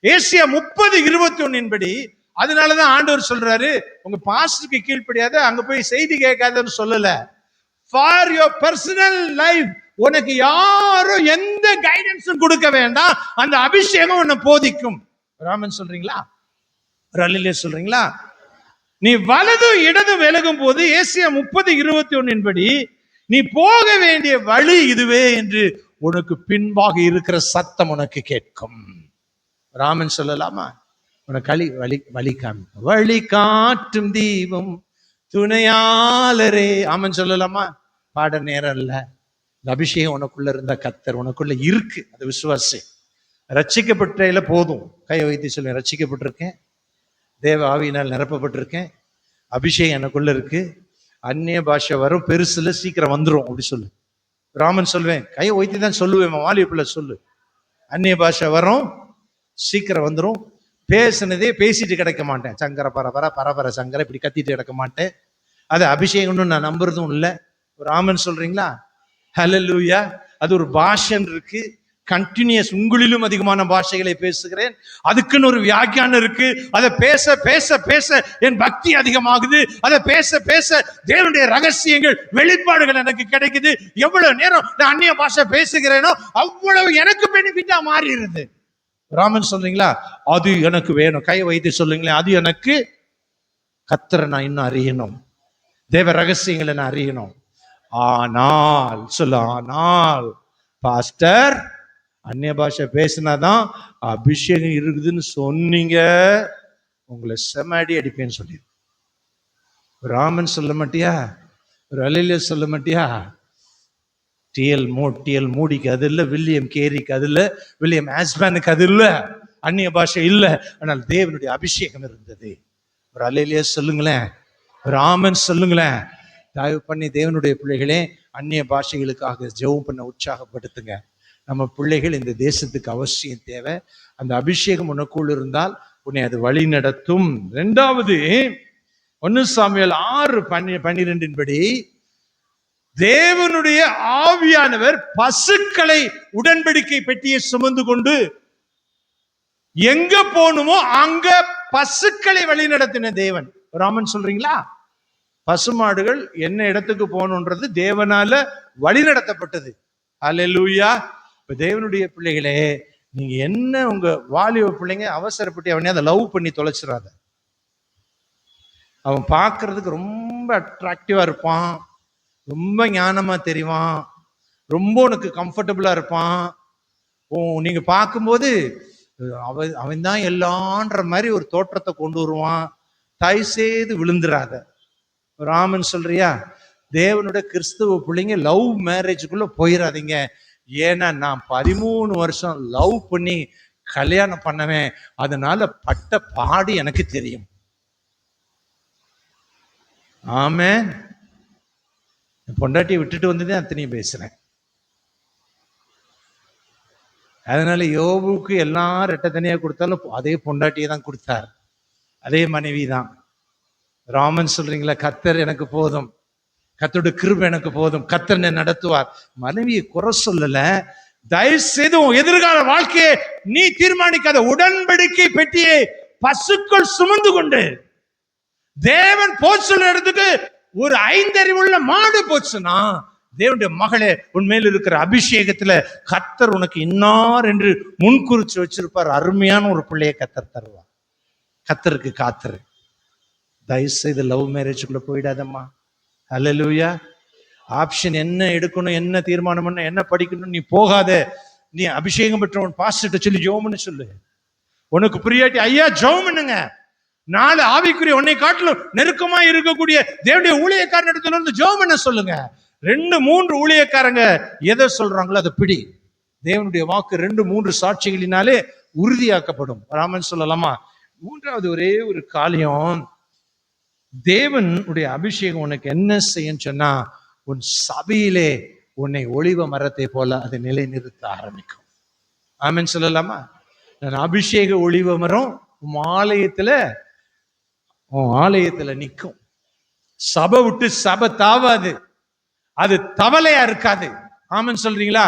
ஏசியா 30:21 படி, அதனாலதான் ஆண்டவர் சொல்றாரு, உங்க பாஸ்டருக்கு கீழ்ப்படியாத, அங்க போய் செய்தி கேட்காதன்னு சொல்லல. ஃபார் யுவர் பர்சனல் லைஃப் உனக்கு யாரும் எந்த கைடன்ஸும் கொடுக்க வேண்டாம். அந்த அபிஷேகம் உன்னை போதிக்கும். ராமன் சொல்றீங்களா? அல்லேலூயா சொல்றீங்களா? நீ வலதும் இடதும் விலகும் போது ஏசியா 30:21 படி நீ போக வேண்டிய வழி இதுவே என்று உனக்கு பின்பாக இருக்கிற சத்தம் உனக்கு கேட்கும். ராமன் சொல்லலாமா? உனக்கு வழி வழி காட்டும் தீபம் துணையாளரே. ஆமன் சொல்லலாமா? பாட நேரம் இல்ல. இந்த அபிஷேகம் உனக்குள்ள இருந்த கர்த்தர் உனக்குள்ள இருக்கு. அது விசுவாசி. ரட்சிக்கப்பட்ட போதும். கையை வைத்து சொல்லு, ரட்சிக்கப்பட்டிருக்கேன், தேவ ஆவியினால் நிரப்பப்பட்டிருக்கேன், அபிஷேகம் எனக்குள்ள இருக்கு, அந்நிய பாஷை வரும், பெருசுல சீக்கிரம் வந்துடும் அப்படி சொல்லு. ராமன் சொல்வேன், கையை வைத்து தான் சொல்லுவேன், வாலிபுள்ள சொல்லு, அந்நிய பாஷை வரும், சீக்கிரம் வந்துடும். பேசுனதே பேசிட்டு கிடைக்க மாட்டேன், சங்கர பரபர சங்கர இப்படி கத்திட்டு கிடக்க மாட்டேன். அது அபிஷேகம்னு நான் நம்புறதும் இல்லை. ராமன் சொல்றீங்களா? ஹல்லேலூயா. அது ஒரு பாஷன் இருக்கு, கண்டினியூஸ். உங்களிலும் அதிகமான பாஷைகளை பேசுகிறேன், அதுக்குன்னு ஒரு வியாக்கியானம் இருக்கு. அதை பேச பேச பேச என் பக்தி அதிகமாகுது. அதை பேச பேச தேவனுடைய ரகசியங்கள் வெளிப்பாடுகள் எனக்கு கிடைக்குது. எவ்வளவு நேரம் நான் அந்நிய பாஷை பேசுகிறேனோ அவ்வளவு எனக்கு பெனிஃபிட்டா மாறிடுது. ராமன் சொல்றீங்களா? அது எனக்கு வேணும். கை வைத்து சொல்லுங்களேன், அது எனக்கு. கர்த்தரை நான் இன்னும் அறியணும், தேவ ரகசியங்களை நான் அறியணும். ஆனால் சொல்ல, ஆனால் பாஸ்டர் அந்நிய பாஷை பேசினாதான் அபிஷேகம் இருக்குதுன்னு சொன்னீங்க, உங்களை செமாடி அடிப்பேன்னு சொல்லி. ராமன் சொல்ல மாட்டியா? ஒரு அலையில சொல்ல மாட்டியா? டிஎல் மூடிக்கு அது இல்லை, வில்லியம் கேரிக்கு அது இல்லை, வில்லியம் ஆஸ்பேனுக்கு அது இல்லை, அந்நிய பாஷை இல்லை, ஆனால் தேவனுடைய அபிஷேகம் இருந்தது. ஒரு அலையிலேயே சொல்லுங்களேன், ஒரு ஆமன் சொல்லுங்களேன். தயவு பண்ணி தேவனுடைய பிள்ளைகளே, அந்நிய பாஷைகளுக்காக ஜெபம் பண்ண உற்சாகப்படுத்துங்க. நம்ம பிள்ளைகள் இந்த தேசத்துக்கு அவசியம் தேவை. அந்த அபிஷேகம் உனக்குள் இருந்தால் உன்னை அது வழி நடத்தும். 2வது 1 சாமுவேல் 6:12 படி தேவனுடைய ஆவியானவர் பசுக்களை உடன்படிக்கை பெட்டியை சுமந்து கொண்டு எங்க போகணுமோ அங்க பசுக்களை வழி நடத்தின தேவன். ராமன் சொல்றீங்களா? பசுமாடுகள் என்ன இடத்துக்கு போகணுன்றது தேவனால வழி நடத்தப்பட்டது. அல்லேலூயா. இப்ப தேவனுடைய பிள்ளைகளே, நீங்க என்ன உங்க வாலிப பிள்ளைங்க அவசரப்பட்டு அவனே அதை லவ் பண்ணி தொலைச்சிடாத. அவன் பார்க்கறதுக்கு ரொம்ப அட்ராக்டிவா இருப்பான், ரொம்ப ஞானமா தெரிவான், ரொம்ப உனக்கு கம்ஃபர்டபுளா இருப்பான். நீங்க பார்க்கும்போது அவன் தான் எல்லான்ற மாதிரி ஒரு தோற்றத்தை கொண்டு வருவான். தயவு செய்து விழுந்துராத. ராமன் சொல்றியா? தேவனுடைய கிறிஸ்துவ பிள்ளைங்க லவ் மேரேஜுக்குள்ள போயிடாதீங்க. ஏன்னா நான் 13 வருஷம் லவ் பண்ணி கல்யாணம் பண்ணவேன், அதனால பட்ட பாடு எனக்கு தெரியும். ஆமென். பொண்டாட்டியை விட்டுட்டு வந்ததே அத்தனையும் பேசுறேன். அதனால யோபுக்கு எல்லாம் ரெட்டை தனியா கொடுத்தாலும் அதே பொண்டாட்டியை தான் கொடுத்தார், அதே மனைவி தான். ராமன் சொல்றீங்களா? கர்த்தர் எனக்கு போதும், கர்த்தருடைய கிருபை எனக்கு போதும், கர்த்தர் என்னை நடத்துவார். மனைவியை குறை சொல்லல. தயவு செய்து எதிர்கால வாழ்க்கையை நீ தீர்மானிக்காத. உடன்படிக்கை பெட்டியை பசுக்கள் சுமந்து கொண்டு தேவன் போச்சு சொல்ற இடத்துக்கு ஒரு 5 அறிவுள்ள மாடு போச்சுன்னா, தேவனுடைய மகளே, உன்மேல் இருக்கிற அபிஷேகத்துல கர்த்தர் உனக்கு இன்னார் என்று முன்குறிச்சு வச்சிருப்பார். அருமையான ஒரு பிள்ளையை கர்த்தர் தருவார். கர்த்தருக்கு காத்துரு. தயவு செய்து லவ் மேரேஜுக்குள்ள போயிடாதம்மா. அல்லேலூயா. ஆப்ஷன் என்ன எடுக்கணும், என்ன தீர்மானம் பண்ண, என்ன படிக்கணும், நீ போகாத. நீ அபிஷேகம் பெற்றவன் பாஸ்டர்ட்ட சொல்லி ஜெபம்னு சொல்லு. உனக்கு புரியாட்டி ஐயா ஜெபம் பண்ணுங்க. 4 ஆவிக்குரிய உன்னை காட்டிலும் நெருக்கமா இருக்கக்கூடிய தேவனுடைய ஊழியக்காரன் இடத்துல இருந்து ஜெபம் பண்ண சொல்லுங்க. 2-3 ஊழியக்காரங்க எதை சொல்றாங்களோ அதை பிடி. தேவனுடைய வாக்கு 2-3 சாட்சிகளினாலே உறுதியாக்கப்படும். ராமன் சொல்லலாமா? 3வது ஒரே ஒரு காரியம், தேவனுடைய அபிஷேகம் உனக்கு என்ன செய்யும் சொன்னா, உன் சபையிலே உன்னை ஒளிவ மரத்தை போல அதை நிலைநிறுத்த ஆரம்பிக்கும். ஆமென் சொல்லலாமா? நான் அபிஷேக ஒளிவ மரம் ஆலயத்துல நிற்கும். சபை விட்டு சபை தாவாது, அது தவளையா இருக்காது. ஆமென் சொல்றீங்களா?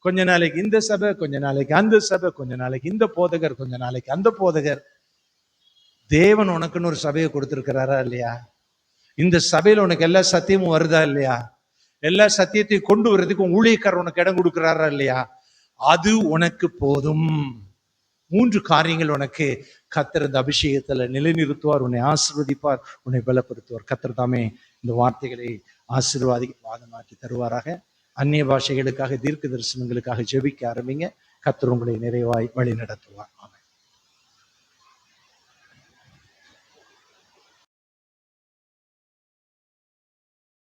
கொஞ்ச நாளைக்கு இந்த சபை, கொஞ்ச நாளைக்கு அந்த சபை, கொஞ்ச நாளைக்கு இந்த போதகர், கொஞ்ச நாளைக்கு அந்த போதகர். தேவன் உனக்குன்னு ஒரு சபையை கொடுத்திருக்கிறாரா இல்லையா? இந்த சபையில உனக்கு எல்லா சத்தியமும் வருதா இல்லையா? எல்லா சத்தியத்தையும் கொண்டு வர்றதுக்கு ஊழியக்காரர் உனக்கு இடம் கொடுக்கிறாரா இல்லையா? அது உனக்கு போதும். 3 காரியங்கள் உனக்கு கர்த்தர் இந்த அபிஷேகத்துல நிலைநிறுத்துவார், உன்னை ஆசீர்வதிப்பார், உன்னை பலப்படுத்துவார். கர்த்தர் தாமே இந்த வார்த்தைகளை ஆசீர்வாதமாக்கி தருவாராக. அந்நிய பாஷைகளுக்காக, தீர்க்க தரிசனங்களுக்காக ஜெபிக்க ஆரம்பிங்க. கர்த்தர் உங்களை நிறைவாய் வழி நடத்துவார்.